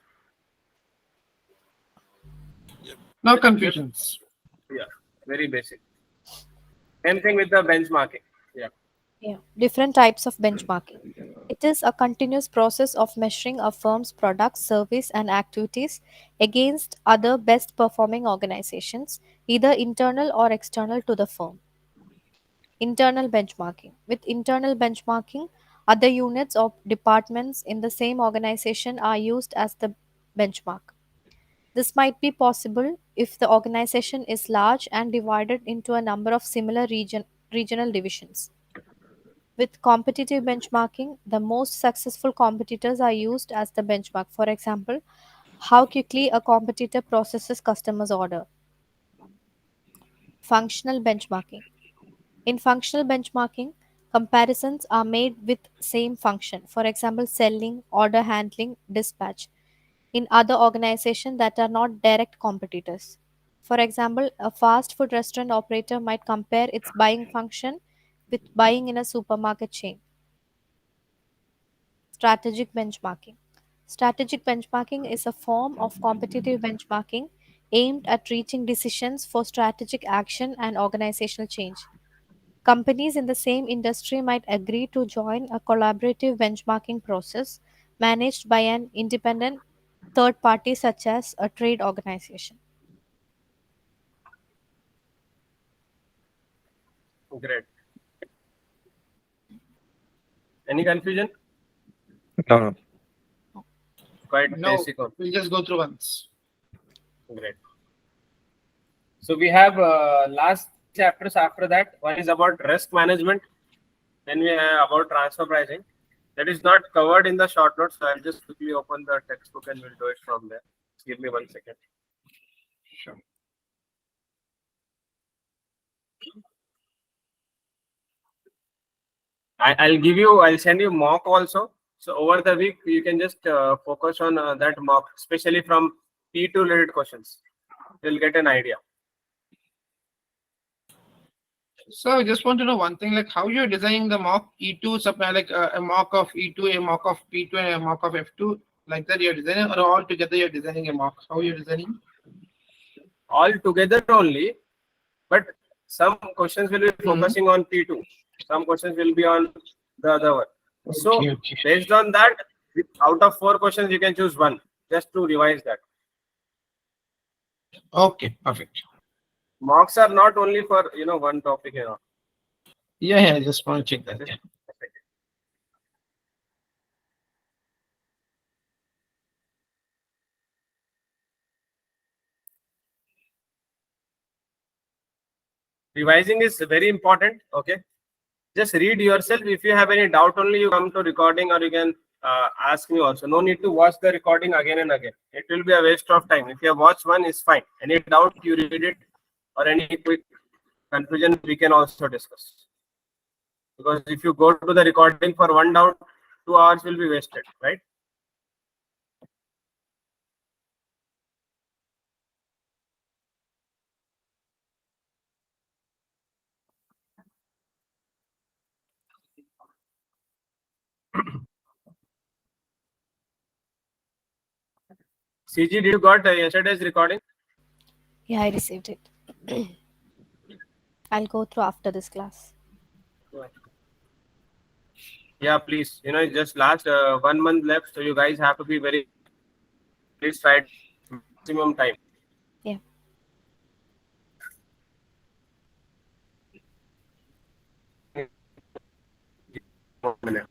No confusions. Yeah, very basic. Same thing with the benchmarking. Yeah. Yeah, different types of benchmarking. It is a continuous process of measuring a firm's products, service, and activities against other best performing organizations, either internal or external to the firm. Internal benchmarking. With internal benchmarking, other units or departments in the same organization are used as the benchmark. This might be possible if the organization is large and divided into a number of similar regional divisions. With competitive benchmarking, the most successful competitors are used as the benchmark. For example, how quickly a competitor processes customers' order. Functional benchmarking. In functional benchmarking, comparisons are made with same function. For example, selling, order handling, dispatch in other organizations that are not direct competitors. For example, a fast food restaurant operator might compare its buying function with buying in a supermarket chain. Strategic benchmarking. Strategic benchmarking is a form of competitive benchmarking aimed at reaching decisions for strategic action and organizational change. Companies in the same industry might agree to join a collaborative benchmarking process managed by an independent third party, such as a trade organization. Great. Any confusion? No, no. Quite No, basic. we'll just go through once. Great. So we have last chapters after that. One is about risk management. Then we have about transfer pricing. That is not covered in the short notes. So I'll just quickly open the textbook and we'll do it from there. Just give me 1 second. Sure. I'll send you mock also. So over the week, you can just focus on that mock, especially from P2 related questions. You'll get an idea. So I just want to know one thing, like how you're designing the mock E2 like a mock of E2, a mock of P2, and a mock of F2, like that you're designing, or all together you're designing a mock? How you're designing? All together only, but some questions will be focusing on P2. Some questions will be on the other one. So Okay. based on that, out of 4 questions, you can choose one just to revise that. Okay, perfect. Mocks are not only for one topic. Yeah, I just want to check that. Yeah. Revising is very important. Okay, just read yourself. If you have any doubt, only you come to recording, or you can ask me also. No need to watch the recording again and again. It will be a waste of time. If you have watched one, it's fine. Any doubt, you read it, or any quick confusion, we can also discuss. Because if you go to the recording for one doubt, 2 hours will be wasted, right? CG, did you got yesterday's recording? Yeah, I received it. I'll go through after this class. Yeah, please. It's just last 1 month left, so you guys have to be very. Please try maximum time. Yeah.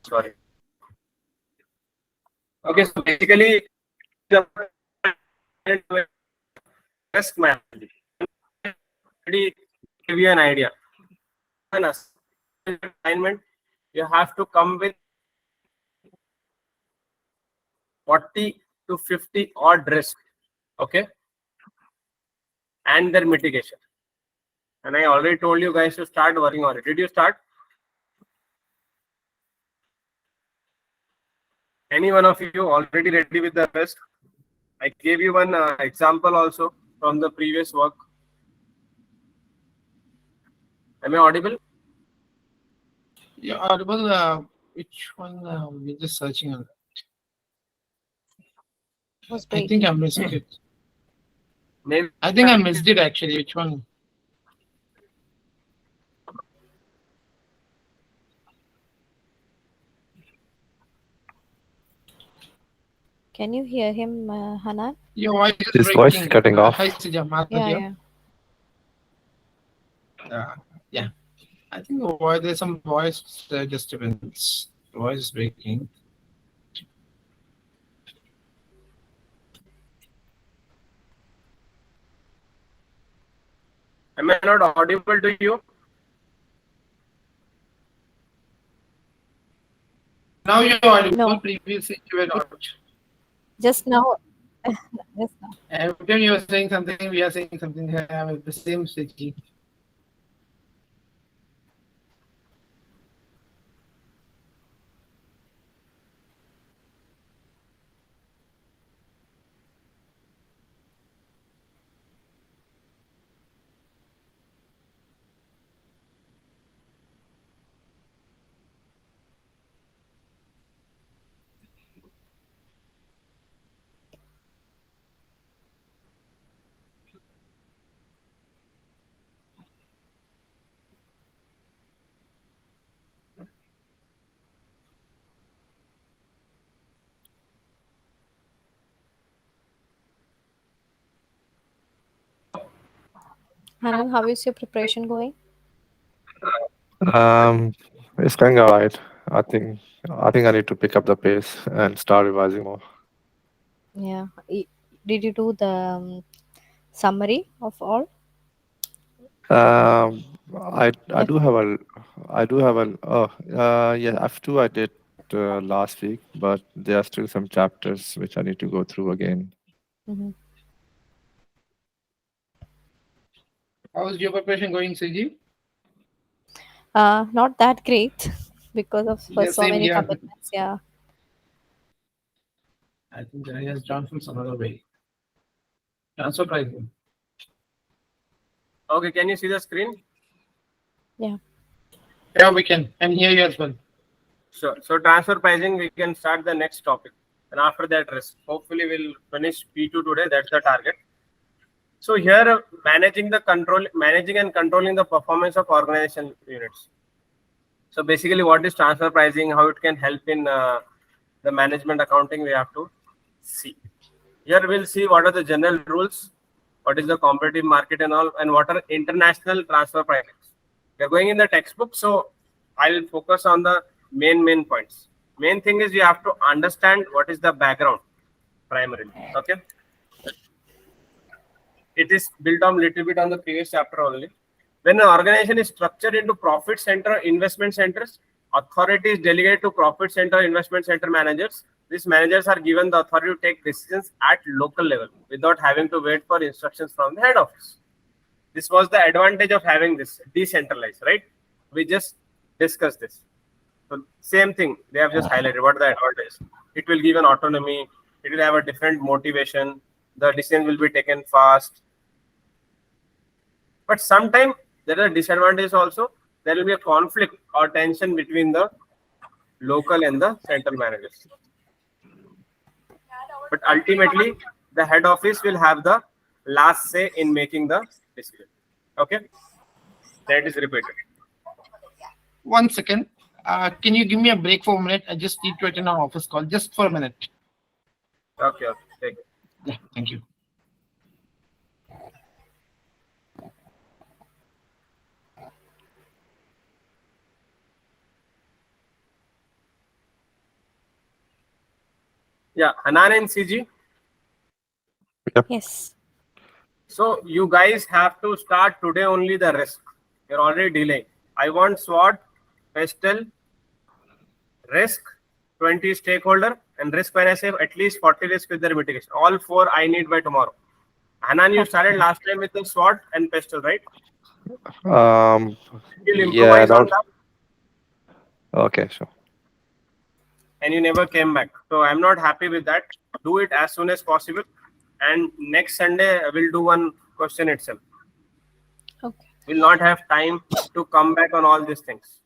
Sorry. Okay, so basically, the risk management. Already give you an idea. An assignment, you have to come with 40 to 50 odd risk, okay, and their mitigation. And I already told you guys to start working on it. Did you start? Any one of you already ready with the risk? I gave you one example also from the previous work. Am I audible? Yeah, audible. Which one? We're just searching on. Was I think I missed it. Maybe I think I missed it actually. Which one? Can you hear him, Hanan? Your voice is His voice breaking. cutting off. Hi, Sija. Martha Yeah, here. yeah. Yeah. I think there's some voice disturbance. The voice is breaking. am I not audible to you? Now you're audible. No. Previously you were not. Just now. Just now. Every time you were saying something, we are saying something. The same city. Hanan, how is your preparation going? It's going all right. I think I need to pick up the pace and start revising more. Yeah. Did you do the summary of all? Um, I Like, do have a yeah, F2 I did last week, but there are still some chapters which I need to go through again. mhm. How's your preparation going, Siji? Not that great because of Yeah, so same many here. commitments. Yeah. I think Janani has drawn from some other way. Transfer pricing. Okay, can you see the screen? Yeah. Yeah, we can. And hear you as well. Sure. So transfer pricing, we can start the next topic. And after that, risk. Hopefully, we'll finish P2 today. That's the target. So here, managing and controlling the performance of organization units. So basically, what is transfer pricing? How it can help in the management accounting? We have to see. Here we'll see what are the general rules, what is the competitive market and all, and what are international transfer pricing. We're going in the textbook, so I'll focus on the main points. Main thing is you have to understand what is the background primarily. Okay, it is built on little bit on the previous chapter only. When an organization is structured into profit center investment centers, authorities delegate to profit center investment center managers. These managers are given the authority to take decisions at local level without having to wait for instructions from the head office. This was the advantage of having this decentralized, right? We just discussed this. So same thing, they have just highlighted what the advantage. It will give an autonomy. It will have a different motivation. The decision will be taken fast. But sometimes there are disadvantages also. There will be a conflict or tension between the local and the central managers. But ultimately, the head office will have the last say in making the decision. Okay, that is repeated. 1 second. Can you give me a break for a minute? I just need to attend an office call just for a minute. Okay, take it. Yeah, thank you. Yeah, Hanan and CG. Yes. So you guys have to start today only the risk. You're already delaying. I want SWOT, PESTEL, risk, 20 stakeholder, and risk when I say at least 40 risk with their mitigation. All four I need by tomorrow. Hanan, you started last time with the SWOT and PESTEL, right? You'll Yeah, improvise on that. okay, sure. And you never came back. So I'm not happy with that. Do it as soon as possible. And next Sunday, we'll do one question itself. Okay. We'll not have time to come back on all these things.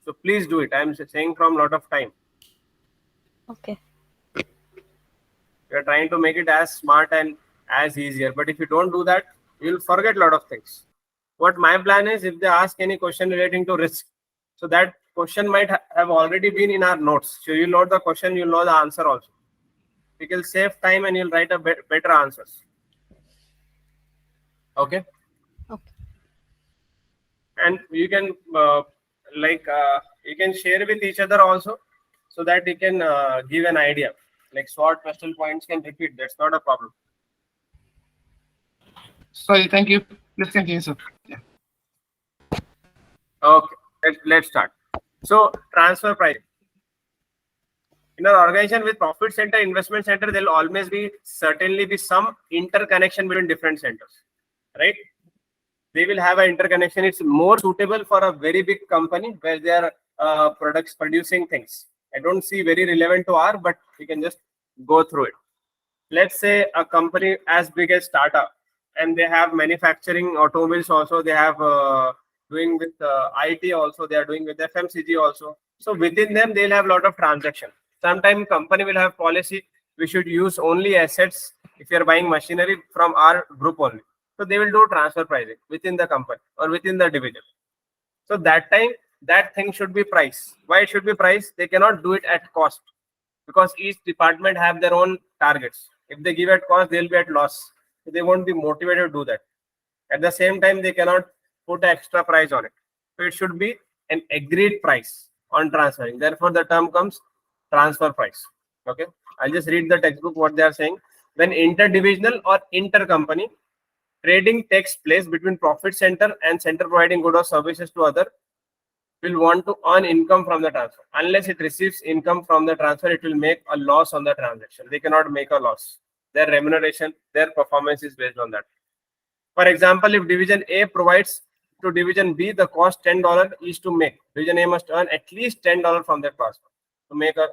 So please do it. I'm saying from a lot of time. Okay. We're trying to make it as smart and as easier. But if you don't do that, you'll forget a lot of things. What my plan is, if they ask any question relating to risk, so that question might have already been in our notes. So you'll know the question, you'll know the answer also. It will save time and you'll write a better answers. Okay. Okay. And you can you can share with each other also, so that you can give an idea. Like SWOT question points can repeat. That's not a problem. Sorry, thank you. Let's continue, sir. Yeah. Okay, let's start. So transfer pricing. In an organization with profit center, investment center, there will always be certainly be some interconnection between different centers, right? They will have an interconnection. It's more suitable for a very big company where they are products producing things. I don't see very relevant to R, but we can just go through it. Let's say a company as big as Tata, and they have manufacturing automobiles also. They have doing with IT also. They are doing with FMCG also. So within them, they'll have a lot of transaction. Sometimes company will have policy. We should use only assets if you are buying machinery from our group only. So they will do transfer pricing within the company or within the division. So that time, that thing should be priced. Why it should be priced? They cannot do it at cost, because each department have their own targets. If they give at cost, they'll be at loss. So they won't be motivated to do that. At the same time, they cannot put an extra price on it. So it should be an agreed price on transferring. Therefore, the term comes transfer price. Okay. I'll just read the textbook what they are saying. When interdivisional or intercompany trading takes place between profit center and center providing goods or services to other, will want to earn income from the transfer. Unless it receives income from the transfer, it will make a loss on the transaction. They cannot make a loss. Their remuneration, their performance is based on that. For example, if division A provides to division B the cost $10 is to make, division A must earn at least $10 from that transfer to make a,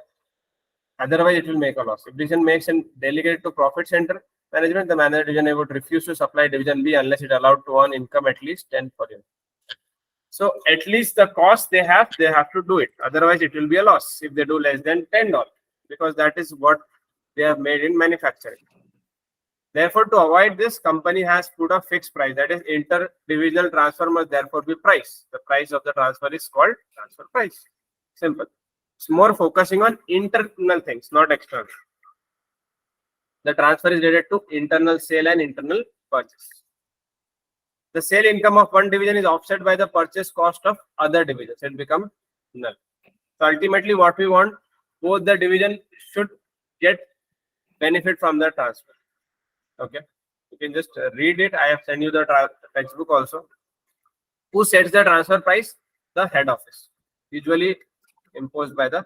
otherwise it will make a loss. If division makes and delegate to profit center management, the manager division A would refuse to supply division B unless it allowed to earn income at least 10 per unit. So at least the cost they have to do it. Otherwise, it will be a loss if they do less than $10, because that is what they have made in manufacturing. Therefore, to avoid this, company has put a fixed price. That is, interdivisional transfer must therefore be price. The price of the transfer is called transfer price. Simple. It's more focusing on internal things, not external. The transfer is related to internal sale and internal purchase. The sale income of one division is offset by the purchase cost of other divisions. It becomes null. So ultimately, what we want, both the division should get benefit from the transfer. Okay, you can just read it. I have sent you the textbook also. Who sets the transfer price? The head office, usually imposed by the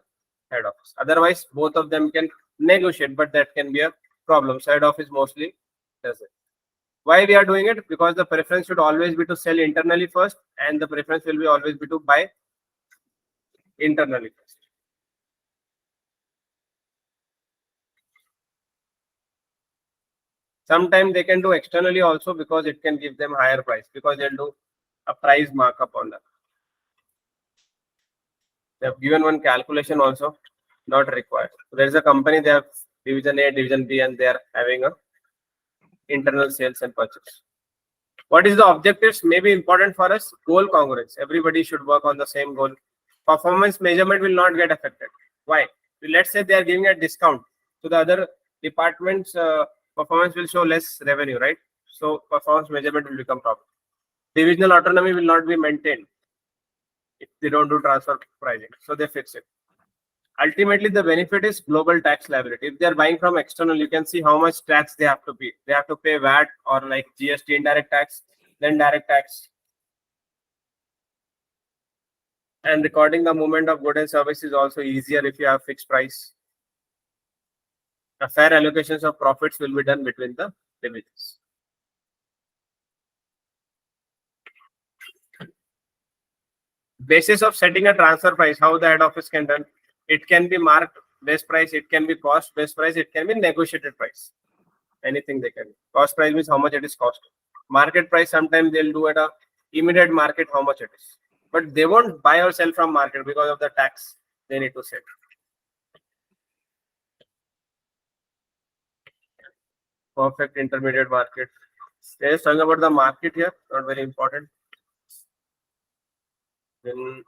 head office. Otherwise, both of them can negotiate, but that can be a problem. So head office mostly does it. Why we are doing it? Because the preference should always be to sell internally first, and the preference will be always be to buy internally first. Sometimes they can do externally also, because it can give them higher price, because they'll do a price markup on that. They have given one calculation also, not required. So there is a company, they have division A, division B, and they are having a internal sales and purchase. What is the objectives? May be important for us. Goal congruence. Everybody should work on the same goal. Performance measurement will not get affected. Why? Let's say they are giving a discount, so the other departments' performance will show less revenue, right? So performance measurement will become problem. Divisional autonomy will not be maintained if they don't do transfer pricing, so they fix it. Ultimately, the benefit is global tax liability. If they are buying from external, you can see how much tax they have to pay. They have to pay VAT or like GST, indirect tax, then direct tax. And recording the movement of goods and service is also easier if you have fixed price. A fair allocations of profits will be done between the divisions. Basis of setting a transfer price, how the head office can done. It can be marked base price, it can be cost base price, it can be negotiated price. Anything they can. Cost price means how much it is cost. Market price, sometimes they'll do at a immediate market how much it is. But they won't buy or sell from market because of the tax they need to set. perfect intermediate market. Let's talk about the market here, not very important. Then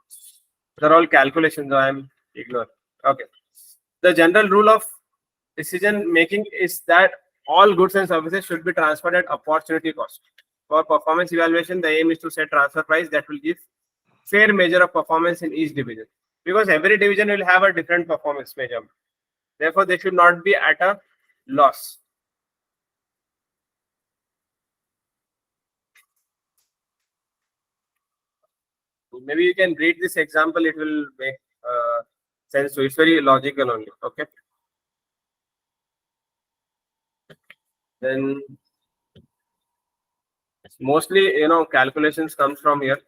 they're all calculations, so I'm ignore. Okay. The general rule of decision making is that all goods and services should be transferred at opportunity cost. For performance evaluation, the aim is to set transfer price that will give fair measure of performance in each division, because every division will have a different performance measurement. Therefore, they should not be at a loss. Maybe you can read this example, it will make sense. So it's very logical only. Okay. Then mostly, calculations comes from here.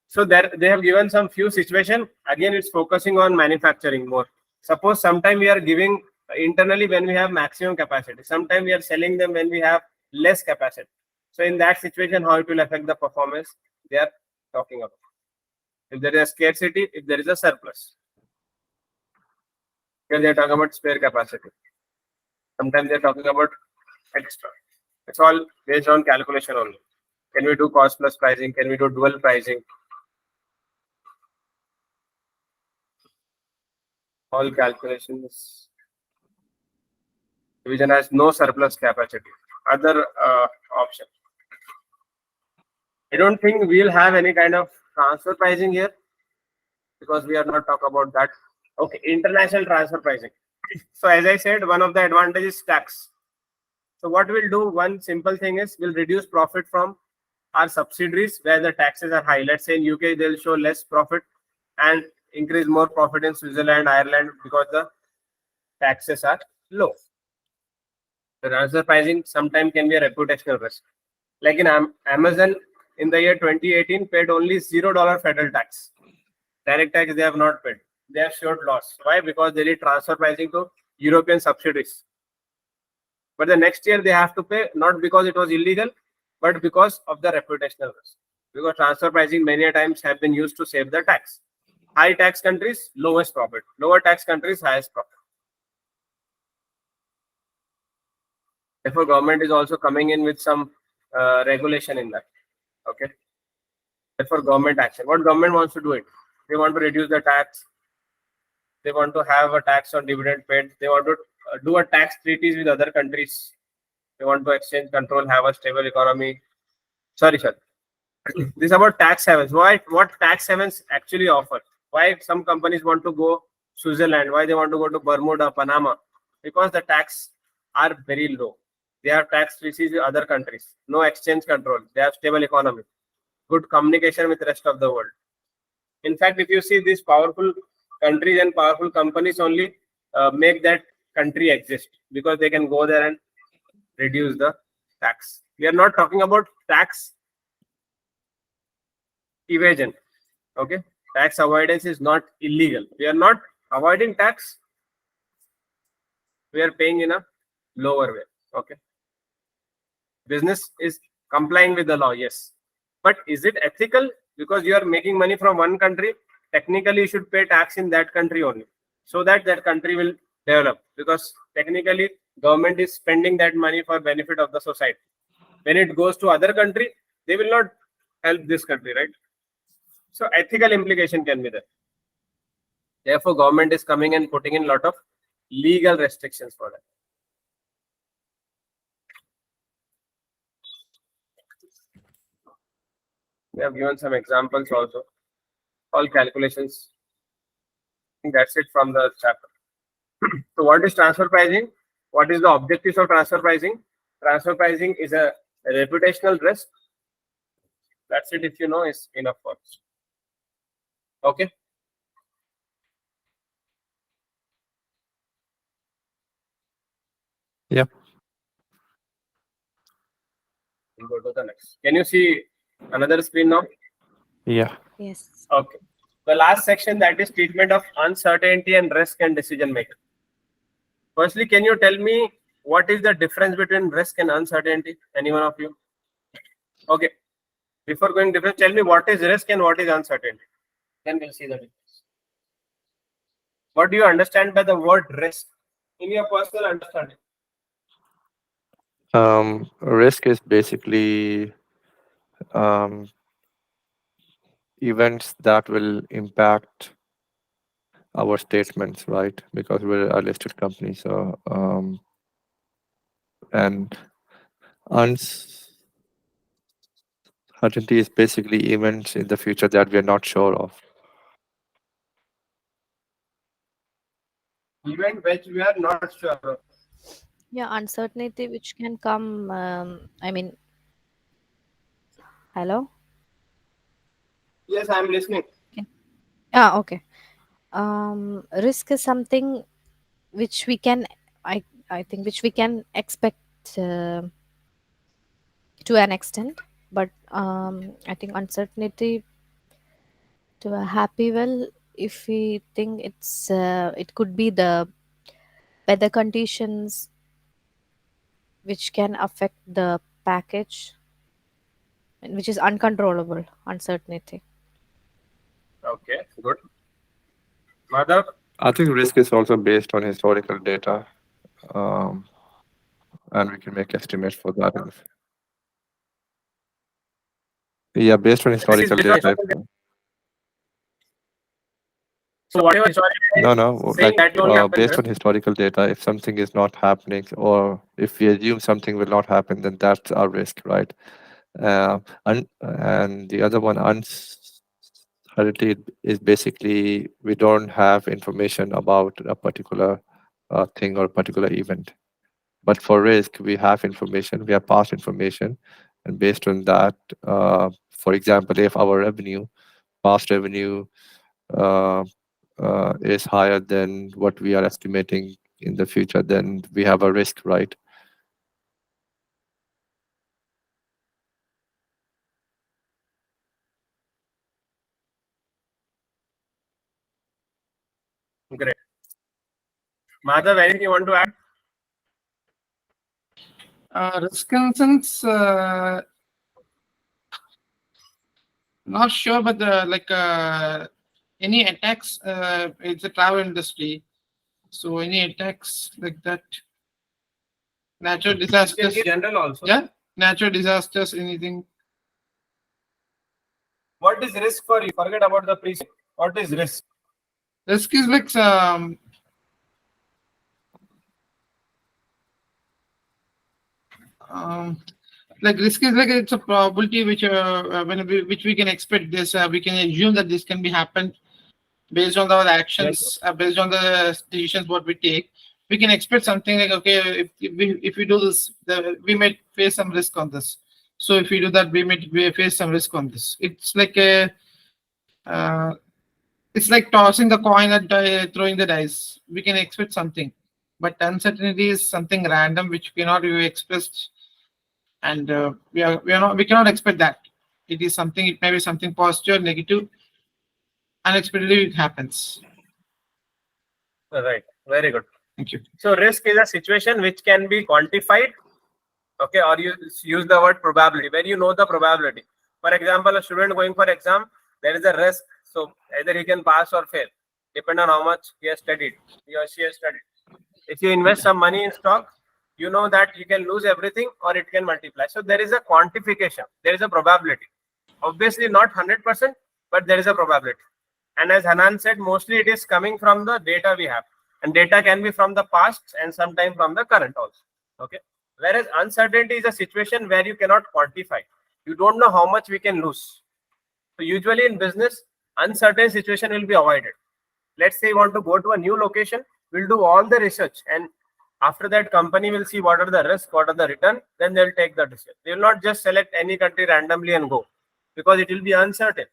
So there they have given some few situation. Again, it's focusing on manufacturing more. Suppose sometime we are giving internally when we have maximum capacity. Sometime we are selling them when we have less capacity. So in that situation, how it will affect the performance they are talking about. If there is a scarcity, if there is a surplus. Here they are talking about spare capacity. Sometimes they are talking about extra. It's all based on calculation only. Can we do cost plus pricing? Can we do dual pricing? All calculations. Division has no surplus capacity. Other option. I don't think we'll have any kind of transfer pricing here because we are not talking about that. Okay, international transfer pricing. So as I said, one of the advantages is tax. So what we'll do, one simple thing is we'll reduce profit from our subsidiaries where the taxes are high. Let's say in UK, they'll show less profit and increase more profit in Switzerland, Ireland because the taxes are low. The transfer pricing sometimes can be a reputational risk. Like in Amazon in the year 2018 paid only $0 federal tax. Direct tax they have not paid. They have showed loss. Why? Because they did transfer pricing to European subsidiaries. But the next year they have to pay not because it was illegal, but because of the reputational risk. Because transfer pricing many times have been used to save the tax. High tax countries, lowest profit. Lower tax countries, highest profit. Therefore, government is also coming in with some regulation in that. Okay. Therefore, government action. What government wants to do it? They want to reduce the tax. They want to have a tax on dividend paid. They want to do a tax treaties with other countries. They want to exchange control, have a stable economy. Sorry. This is about tax havens. What tax havens actually offer? Why some companies want to go Switzerland? Why they want to go to Bermuda, Panama? Because the tax are very low. They have tax treaties with other countries. No exchange control. They have stable economy. Good communication with the rest of the world. In fact, if you see these powerful countries and powerful companies only make that country exist because they can go there and reduce the tax. We are not talking about tax evasion. Okay, tax avoidance is not illegal. We are not avoiding tax. We are paying in a lower way. Okay, business is complying with the law, yes, but is it ethical? Because you are making money from one country, technically you should pay tax in that country only, so that that country will develop. Because technically government is spending that money for benefit of the society. When it goes to other country, they will not help this country, right? So ethical implication can be there. Therefore, government is coming and putting in a lot of legal restrictions for that. We have given some examples also. All calculations. I think that's it from the chapter. So what is transfer pricing? What is the objectives of transfer pricing? Transfer pricing is a reputational risk. That's it. If you know, is enough for us. Okay. Yep. We'll go to the next. Can you see another screen now? Yeah. Yes. Okay. The last section, that is treatment of uncertainty and risk and decision making. Firstly, can you tell me what is the difference between risk and uncertainty? Any one of you? Okay. Before going difference, tell me what is risk and what is uncertainty. Then we'll see the difference. What do you understand by the word risk in your personal understanding? Risk is basically events that will impact our statements, right? Because we're a listed company. So, and uncertainty is basically events in the future that we are not sure of. Event which we are not sure of. Yeah, uncertainty which can come. I mean, hello. Yes, I'm listening. Okay. Risk is something which we can, I I think, which we can expect uh, to an extent, but I think uncertainty to a happy well, if we think it could be the weather conditions which can affect the package, and which is uncontrollable uncertainty. Okay, good. Madhav, I think risk is also based on historical data, um, and we can make estimates for that. Yeah, based on this is historical based on data. so whatever historical No, no, saying like that only happens. based on historical data, if something is not happening, or if we assume something will not happen, then that's our risk, right? And the other one, uncertainty, is basically we don't have information about a particular thing or particular event. But for risk, we have information, we have past information, and based on that, for example, if our past revenue, uh, is higher than what we are estimating in the future, then we have a risk, right? Great. Madhav, anything you want to add? Risk concerns, not sure, but any attacks, it's a travel industry. So any attacks like that, natural disasters, General also. yeah, natural disasters, anything. What is risk for you? Forget about the pre. What is risk? Risk is like risk is like it's a probability which which we can expect this. We can assume that this can be happened based on our actions, based on the decisions what we take. We can expect something like, okay, if we do this, we may face some risk on this. So if we do that, we face some risk on this. Uh, it's like tossing the coin and throwing the dice. We can expect something, but uncertainty is something random which cannot be expressed, and we cannot expect that. It is something. It may be something positive, negative. Unexpectedly, it happens. Right. Very good. Thank you. So risk is a situation which can be quantified. Okay, or you use the word probability where you know the probability. For example, a student going for exam, there is a risk. So either he can pass or fail, depending on how much he has studied, he or she has studied. If you invest some money in stock, you know that you can lose everything or it can multiply. So there is a quantification. There is a probability. Obviously not 100%, but there is a probability. And as Hanan said, mostly it is coming from the data we have. And data can be from the past and sometimes from the current also. Okay. Whereas uncertainty is a situation where you cannot quantify. You don't know how much we can lose. So usually in business, uncertain situation will be avoided. Let's say you want to go to a new location, we'll do all the research, and after that company will see what are the risks, what are the return, then they'll take the decision. They will not just select any country randomly and go, because it will be uncertain.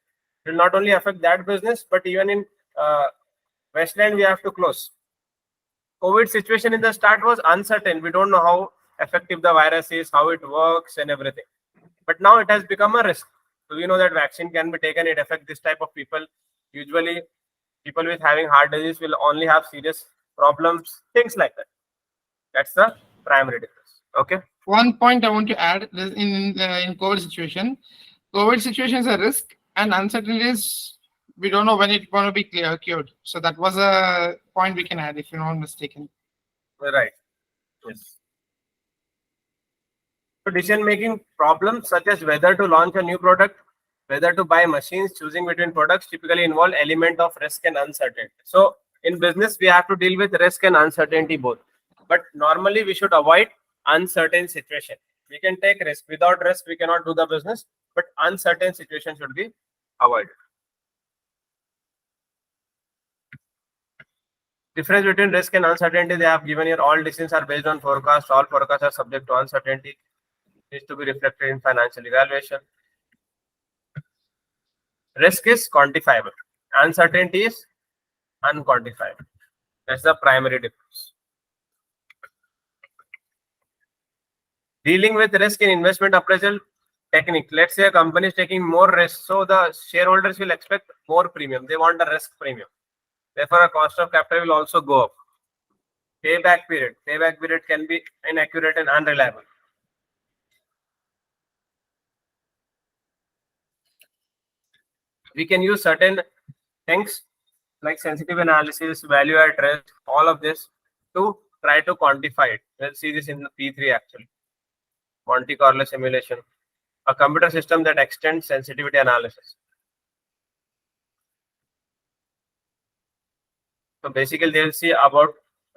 It will not only affect that business, but even in Westland we have to close. COVID situation in the start was uncertain. We don't know how effective the virus is, how it works and everything. But now it has become a risk. So we know that vaccine can be taken, it affects this type of people. Usually people with having heart disease will only have serious problems, things like that. That's the primary difference. Okay. One point I want to add is in COVID situation. COVID situation is a risk, and uncertainty is we don't know when it's going to be cured. So that was a point we can add if you're not mistaken. Right. Yes. So decision-making problems such as whether to launch a new product, whether to buy machines, choosing between products typically involve element of risk and uncertainty. So in business, we have to deal with risk and uncertainty both. But normally we should avoid uncertain situation. We can take risk. Without risk, we cannot do the business, but uncertain situation should be avoided. Difference between risk and uncertainty, they have given here. All decisions are based on forecast. All forecasts are subject to uncertainty. Needs to be reflected in financial evaluation. Risk is quantifiable. Uncertainty is unquantifiable. That's the primary difference. Dealing with risk in investment appraisal technique. Let's say a company is taking more risk, so the shareholders will expect more premium. They want a risk premium. Therefore, a cost of capital will also go up. Payback period. Payback period can be inaccurate and unreliable. We can use certain things like sensitive analysis, value at risk, all of this to try to quantify it. We'll see this in the P3 actually. Monte Carlo simulation, a computer system that extends sensitivity analysis. So basically they'll see about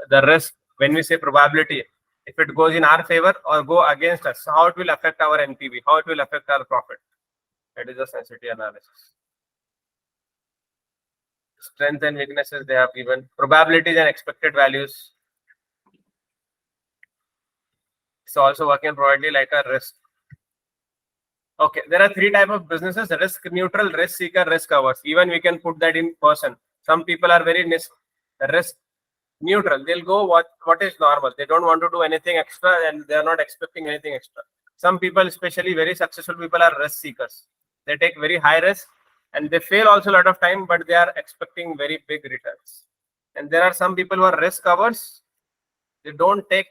the risk when we say probability, if it goes in our favor or go against us, how it will affect our NPV, how it will affect our profit. That is the sensitivity analysis. Strengths and weaknesses they have given, probabilities and expected values. It's also working probably like a risk. Okay, there are three types of businesses: risk neutral, risk seeker, risk averse. Even we can put that in person. Some people are very risk neutral. They'll go what is normal. They don't want to do anything extra and they are not expecting anything extra. Some people, especially very successful people, are risk seekers. They take very high risk and they fail also a lot of time, but they are expecting very big returns. And there are some people who are risk averse. They don't take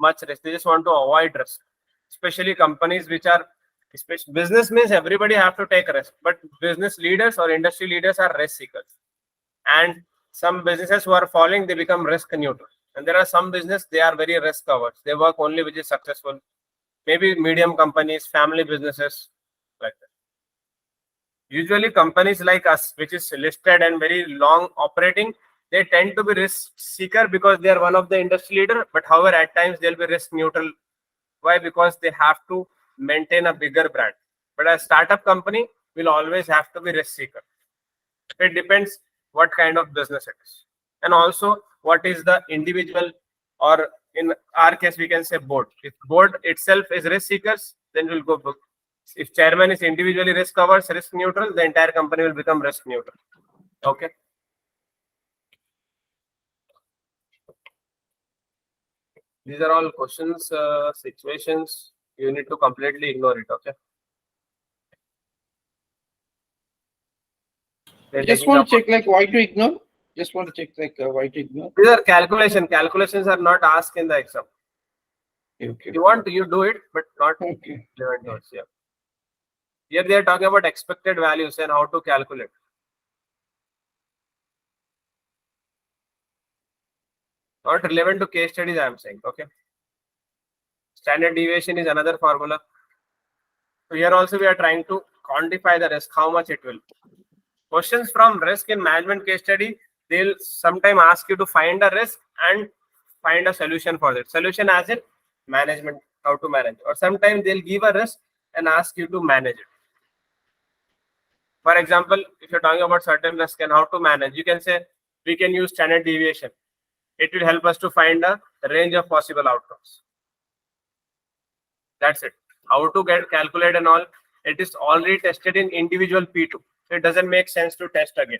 much risk. They just want to avoid risk. Especially companies which are, business means everybody have to take risk, but business leaders or industry leaders are risk seekers. And some businesses who are falling, they become risk neutral. And there are some business, they are very risk averse. They work only which is successful. Maybe medium companies, family businesses, like that. Usually companies like us, which is listed and very long operating, they tend to be risk seeker because they are one of the industry leader. But however, at times they'll be risk neutral. Why? Because they have to maintain a bigger brand. But a startup company will always have to be risk seeker. It depends what kind of business it is. And also what is the individual, or in our case, we can say board. If board itself is risk seekers, then we'll go book. If chairman is individually risk averse, risk neutral, the entire company will become risk neutral. Okay. These are all questions, situations. You need to completely ignore it. Okay. Just want to check like why to ignore. Just want to check like why to ignore. These are calculations are not asked in the exam. Okay. You want to, you do it, but not Okay. relevant notes. Yeah. Here they are talking about expected values and how to calculate. Not relevant to case studies, I am saying. Okay. Standard deviation is another formula. So here also we are trying to quantify the risk, how much it will. Questions from risk in management case study, they'll sometime ask you to find a risk and find a solution for it. Solution as in management, how to manage. Or sometimes they'll give a risk and ask you to manage it. For example, if you're talking about certain risk and how to manage, you can say we can use standard deviation. It will help us to find a range of possible outcomes. That's it. How to get calculate and all, it is already tested in individual P2. So it doesn't make sense to test again.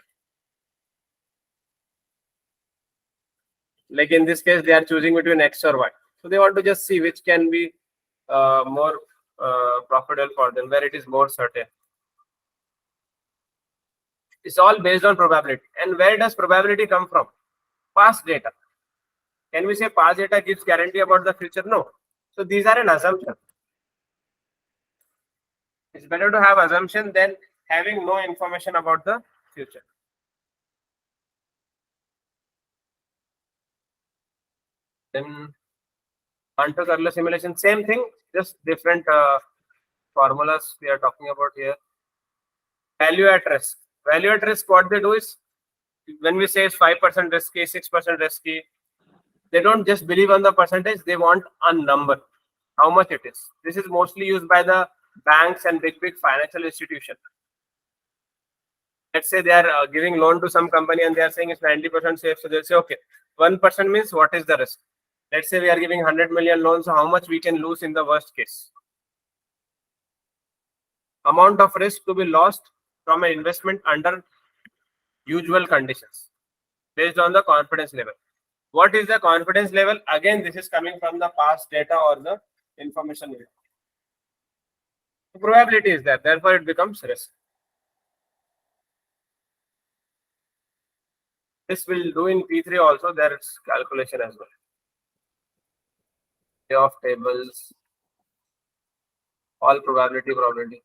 Like in this case, they are choosing between X or Y. So they want to just see which can be more profitable for them, where it is more certain. It's all based on probability. And where does probability come from? Past data. Can we say past data gives guarantee about the future? No. So these are an assumption. It's better to have assumption than having no information about the future. Then Monte-Carlo simulation, same thing, just different formulas we are talking about here. Value at risk. Value at risk, what they do is, when we say it's 5% risky, 6% risky, they don't just believe on the percentage, they want a number, how much it is. This is mostly used by the banks and big financial institutions. Let's say they are giving loan to some company and they are saying it's 90% safe. So they'll say, okay, 1% means what is the risk? Let's say we are giving 100 million loans, so how much we can lose in the worst case? Amount of risk to be lost from an investment under usual conditions based on the confidence level. What is the confidence level? Again, this is coming from the past data or the information. The probability is there, therefore it becomes risk. This will do in P3 also, there is calculation as well. Payoff tables, all probability.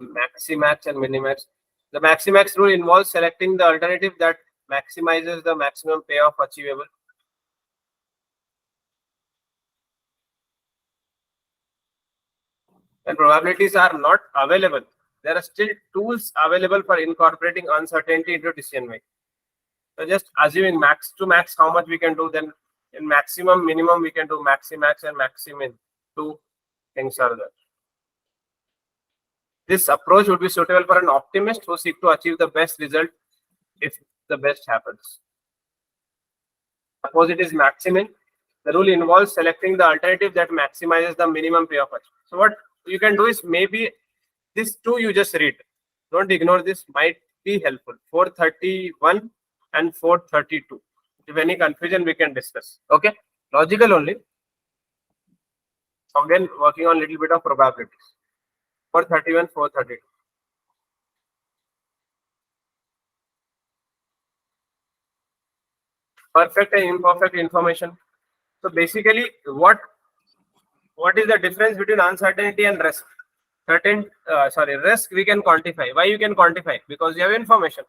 Maximax and minimax. The maximax rule involves selecting the alternative that maximizes the maximum payoff achievable. When probabilities are not available, there are still tools available for incorporating uncertainty into decision making. So just assuming max to max how much we can do, then in maximum, minimum we can do maximax and maximin. Two things are there. This approach would be suitable for an optimist who seek to achieve the best result if the best happens. Suppose it is maximin. The rule involves selecting the alternative that maximizes the minimum payoff. So what you can do is, maybe this two you just read. Don't ignore this, might be helpful. 431 and 432. If any confusion, we can discuss. Okay, logical only. Again, working on little bit of probabilities. 431, 432. Perfect and imperfect information. So basically, what is the difference between uncertainty and risk? Risk we can quantify. Why you can quantify? Because you have information.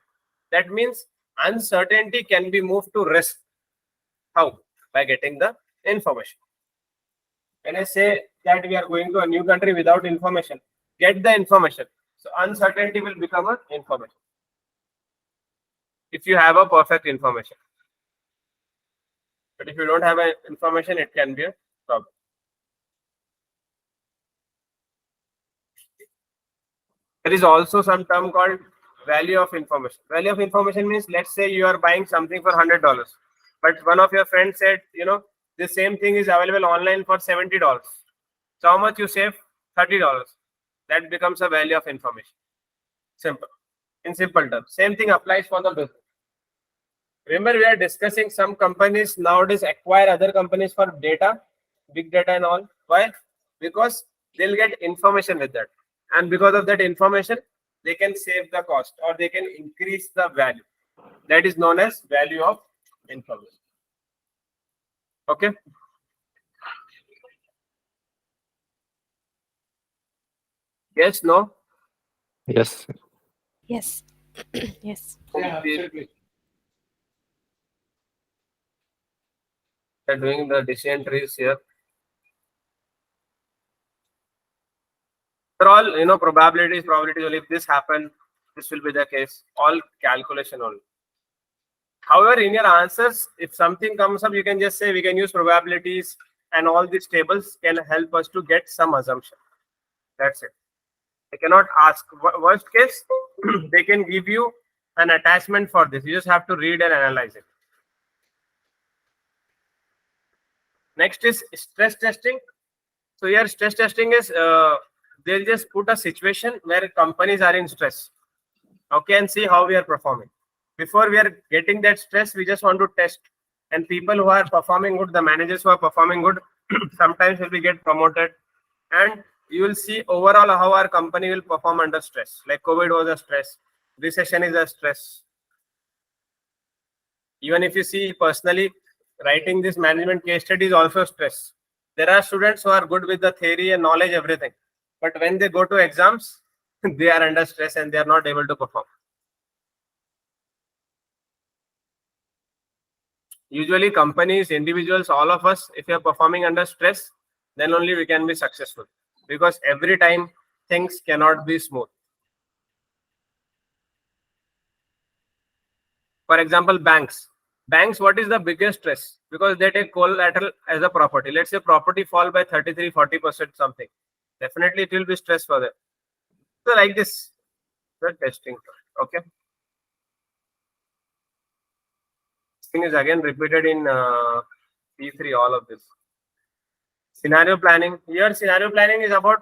That means uncertainty can be moved to risk. How? By getting the information. When I say that we are going to a new country without information, get the information. So uncertainty will become an information. If you have a perfect information. But if you don't have a information, it can be a problem. There is also some term called value of information. Value of information means, let's say you are buying something for $100, but one of your friends said, the same thing is available online for $70. So how much you save? $30. That becomes a value of information. Simple. In simple terms. Same thing applies for the business. Remember, we are discussing some companies nowadays acquire other companies for data, big data and all. Why? Because they'll get information with that. And because of that information, they can save the cost or they can increase the value. That is known as value of information. Okay. Yes, no? Yes. Yes. Yes. Yeah, absolutely. They're doing the decision trees here. They're all, probabilities only. If this happens, this will be the case. All calculation only. However, in your answers, if something comes up, you can just say we can use probabilities, and all these tables can help us to get some assumption. That's it. They cannot ask. Worst case, they can give you an attachment for this. You just have to read and analyze it. Next is stress testing. So here stress testing is, they'll just put a situation where companies are in stress. Okay, and see how we are performing. Before we are getting that stress, we just want to test. And people who are performing good, the managers who are performing good, sometimes will be get promoted. And you will see overall how our company will perform under stress. Like COVID was a stress. Recession is a stress. Even if you see personally, writing this management case study is also stress. There are students who are good with the theory and knowledge, everything. But when they go to exams, they are under stress and they are not able to perform. Usually companies, individuals, all of us, if you're performing under stress, then only we can be successful, because every time things cannot be smooth. For example, banks. Banks, what is the biggest stress? Because they take collateral as a property. Let's say property fall by 33-40% something. Definitely it will be stress for them. So like this, the testing. Okay. This thing is again repeated in P3, all of this. Scenario planning. Here, scenario planning is about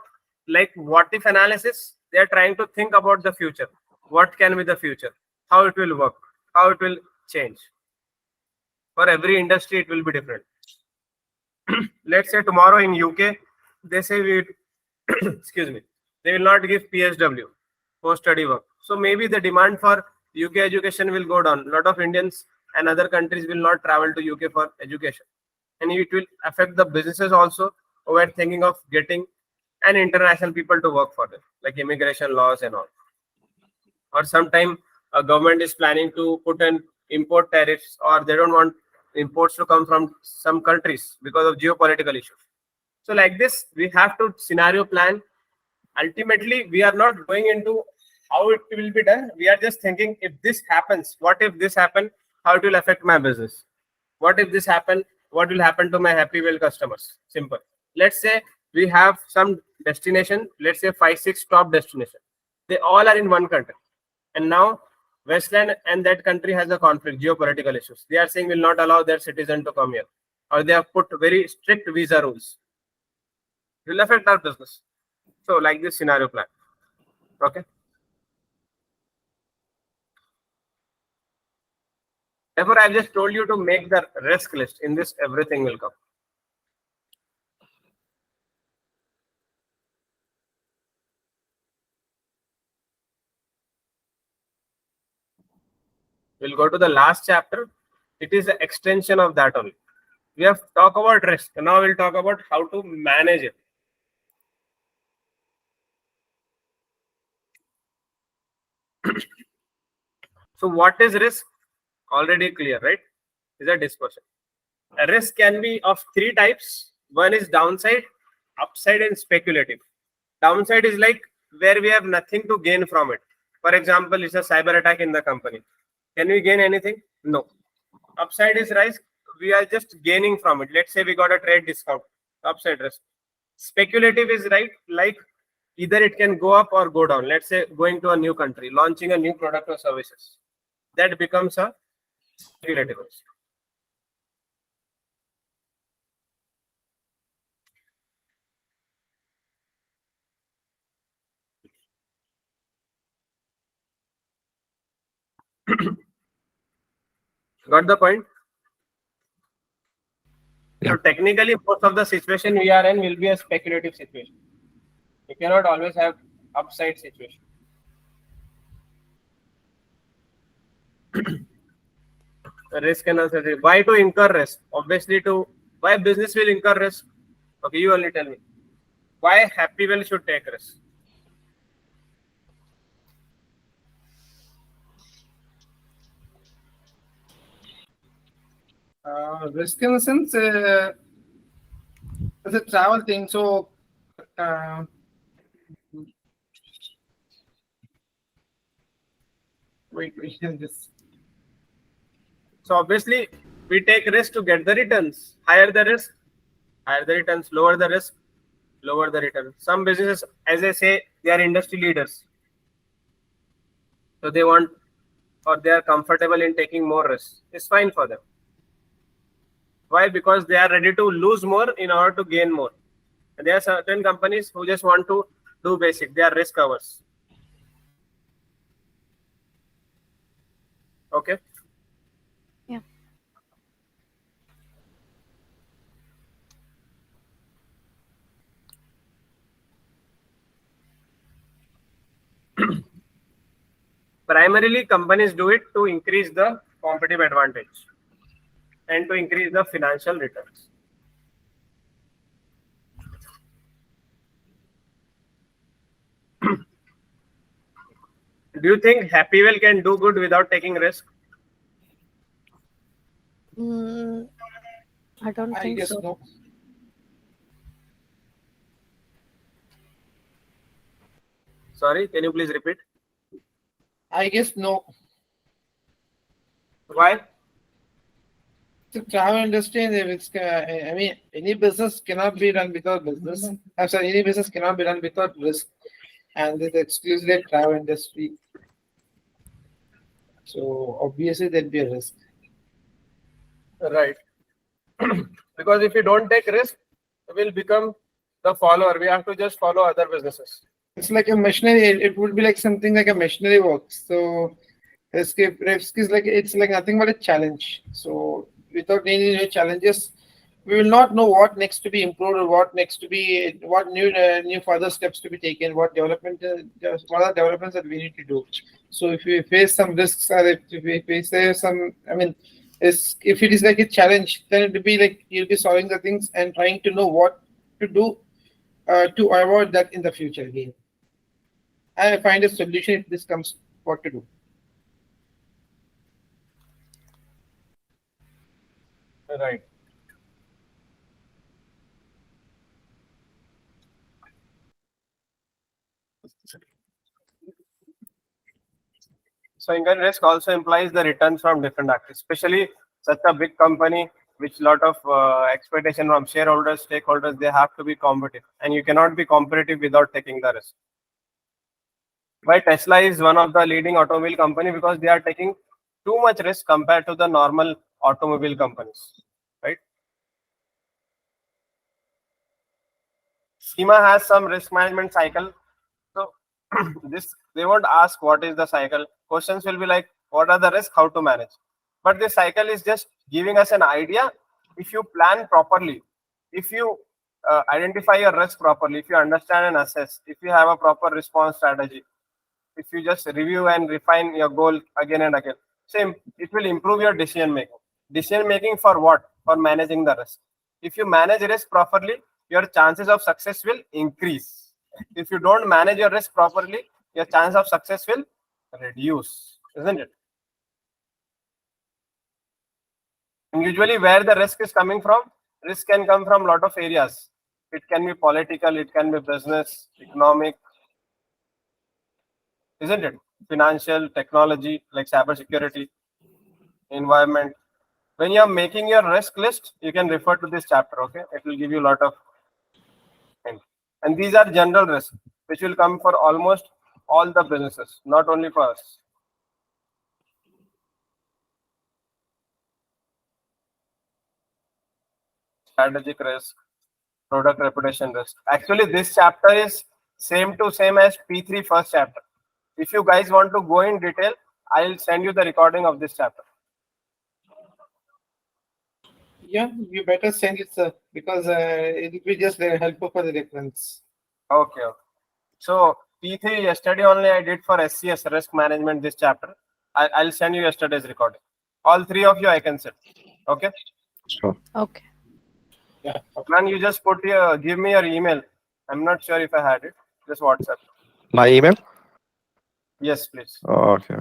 like what if analysis. They are trying to think about the future. What can be the future? How it will work? How it will change? For every industry, it will be different. Let's say tomorrow in UK, they say we, excuse me, they will not give PSW, post-study work. So maybe the demand for UK education will go down. A lot of Indians and other countries will not travel to UK for education. And it will affect the businesses also who are thinking of getting an international people to work for them, like immigration laws and all. Or sometime a government is planning to put in import tariffs, or they don't want imports to come from some countries because of geopolitical issues. So like this, we have to scenario plan. Ultimately, we are not going into how it will be done. We are just thinking, if this happens, what if this happen, how it will affect my business? What if this happen, what will happen to my Happywell customers? Simple. Let's say we have some destination, let's say 5-6 top destination. They all are in one country. And now Westland and that country has a conflict, geopolitical issues. They are saying will not allow their citizen to come here. Or they have put very strict visa rules. It will affect our business. So like this scenario plan. Okay. Therefore, I've just told you to make the risk list. In this, everything will come. We'll go to the last chapter. It is the extension of that only. We have talked about risk. Now we'll talk about how to manage it. So what is risk? Already clear, right? Is a discussion. A risk can be of 3 types. One is downside, upside, and speculative. Downside is like where we have nothing to gain from it. For example, it's a cyber attack in the company. Can we gain anything? No. Upside is risk. We are just gaining from it. Let's say we got a trade discount. Upside risk. Speculative is right, like either it can go up or go down. Let's say going to a new country, launching a new product or services. That becomes a speculative risk. Got the point? Yeah. So technically, most of the situation we are in will be a speculative situation. You cannot always have upside situation. Risk and uncertainty. Why to incur risk? Obviously, to why business will incur risk. Okay, you only tell me. Why Happywell should take risk? Risk in the sense, it's a travel thing. So, wait, just. So obviously, we take risk to get the returns. Higher the risk, higher the returns. Lower the risk, lower the return. Some businesses, as I say, they are industry leaders. So they want, or they are comfortable in taking more risk. It's fine for them. Why? Because they are ready to lose more in order to gain more. And there are certain companies who just want to do basic. They are risk averse. Okay. Yeah. Primarily, companies do it to increase the competitive advantage and to increase the financial returns. Do you think Happywell can do good without taking risk? Mm, I don't I think guess so. no. Sorry, can you please repeat? I guess no. Why? The travel industry, I mean, any business cannot be run without business. I'm sorry, any business cannot be run without risk, and it's exclusively travel industry. So obviously there'd be a risk. Right. Because if you don't take risk, we'll become the follower. We have to just follow other businesses. It's like a machinery. It would be like something like a machinery works. So risk is like it's like nothing but a challenge. So without any new challenges, we will not know what next to be improved or what new further steps to be taken, what are the developments that we need to do. So if we face some risks or if we face some, I mean, if it is like a challenge, then it will be like you'll be solving the things and trying to know what to do to avoid that in the future again. I find a solution if this comes, what to do. Right. So income risk also implies the returns from different actors, especially such a big company which lot of expectation from shareholders, stakeholders. They have to be competitive, and you cannot be competitive without taking the risk. Why Tesla is one of the leading automobile company? Because they are taking too much risk compared to the normal automobile companies, right? CIMA has some risk management cycle. So this they won't ask what is the cycle. Questions will be like what are the risks, how to manage. But this cycle is just giving us an idea. If you plan properly, if you identify your risk properly, if you understand and assess, if you have a proper response strategy, if you just review and refine your goal again and again, same, it will improve your decision making. Decision making for what? For managing the risk. If you manage risk properly, your chances of success will increase. If you don't manage your risk properly, your chance of success will reduce, isn't it? And usually where the risk is coming from, risk can come from a lot of areas. It can be political, it can be business, economic, isn't it? Financial, technology, like cybersecurity, environment. When you're making your risk list, you can refer to this chapter, okay? It will give you a lot of hints. And these are general risks, which will come for almost all the businesses, not only for us. Strategic risk, product reputation risk. Actually, this chapter is same as P3 first chapter. If you guys want to go in detail, I'll send you the recording of this chapter. Yeah, you better send it, sir, because it will be just helpful for the reference. Okay. So P3 yesterday only I did for SCS risk management this chapter. I'll send you yesterday's recording. All three of you I can send. Okay. Sure. Okay. Yeah. Man, you just give me your email. I'm not sure if I had it. Just WhatsApp. My email? Yes, please. Oh, okay.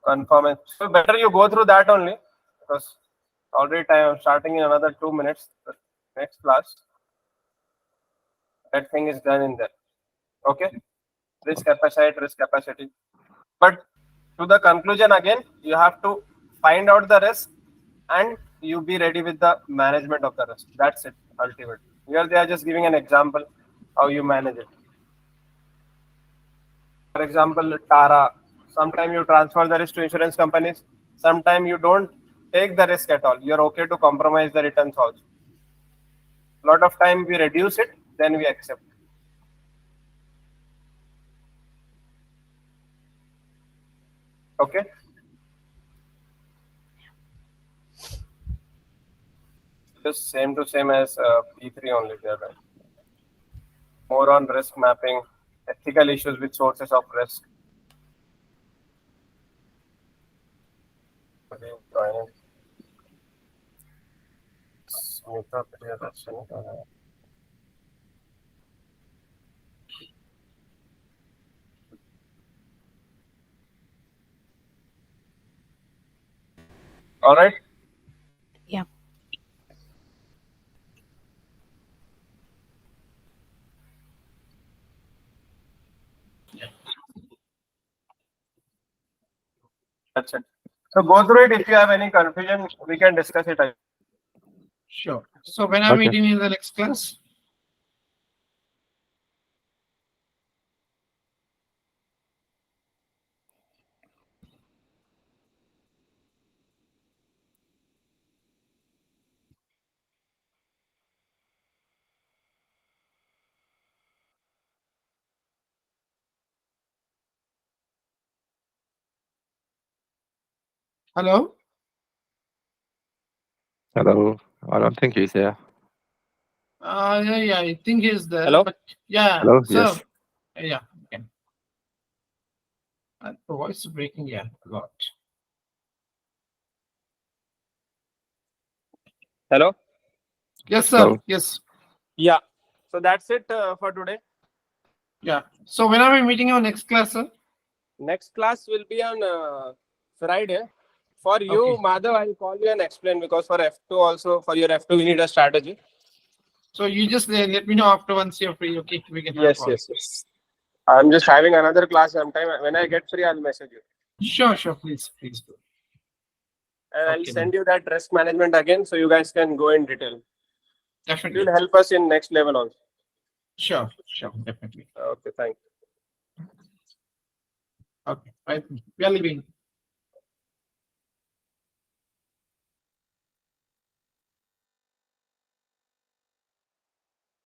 Confirm it. So better you go through that only because already time I'm starting in another 2 minutes. The next class. That thing is done in there. Okay. Risk capacity. But to the conclusion again, you have to find out the risk and you be ready with the management of the risk. That's it, ultimately. Here they are just giving an example how you manage it. For example, Tara, sometimes you transfer the risk to insurance companies, sometimes you don't take the risk at all. You're okay to compromise the returns also. A lot of time we reduce it, then we accept. Okay. Just same to same as P3 only there, right? More on risk mapping, ethical issues with sources of risk. Okay, join it. Smooth up here, that's it. All right. Yeah. That's it. So go through it. If you have any confusion, we can discuss it again. Sure. So when are we Okay. meeting in the next class? Hello? Hello. I don't think he's here. Yeah, I think he's there. Hello? But yeah, Hello? sir. Yes. Yeah. Okay. The voice is breaking, yeah, a lot. Hello. Yes, sir. Hello. Yes. Yeah. So that's it for today. Yeah. So when are we meeting our next class, sir? Next class will be on Friday. For you, Okay. Madhav, I'll call you and explain, because for F2 also, for your F2, we need a strategy. So you just let me know after once you're free. Okay, we can have a Yes, call. yes. I'm just having another class sometime. When I get free, I'll message you. Sure, please do. And I'll Okay, send you that risk management again, so you guys can go in detail. It Definitely. will help us in next level also. Sure, definitely. Okay, thank you. Okay, right. We are leaving.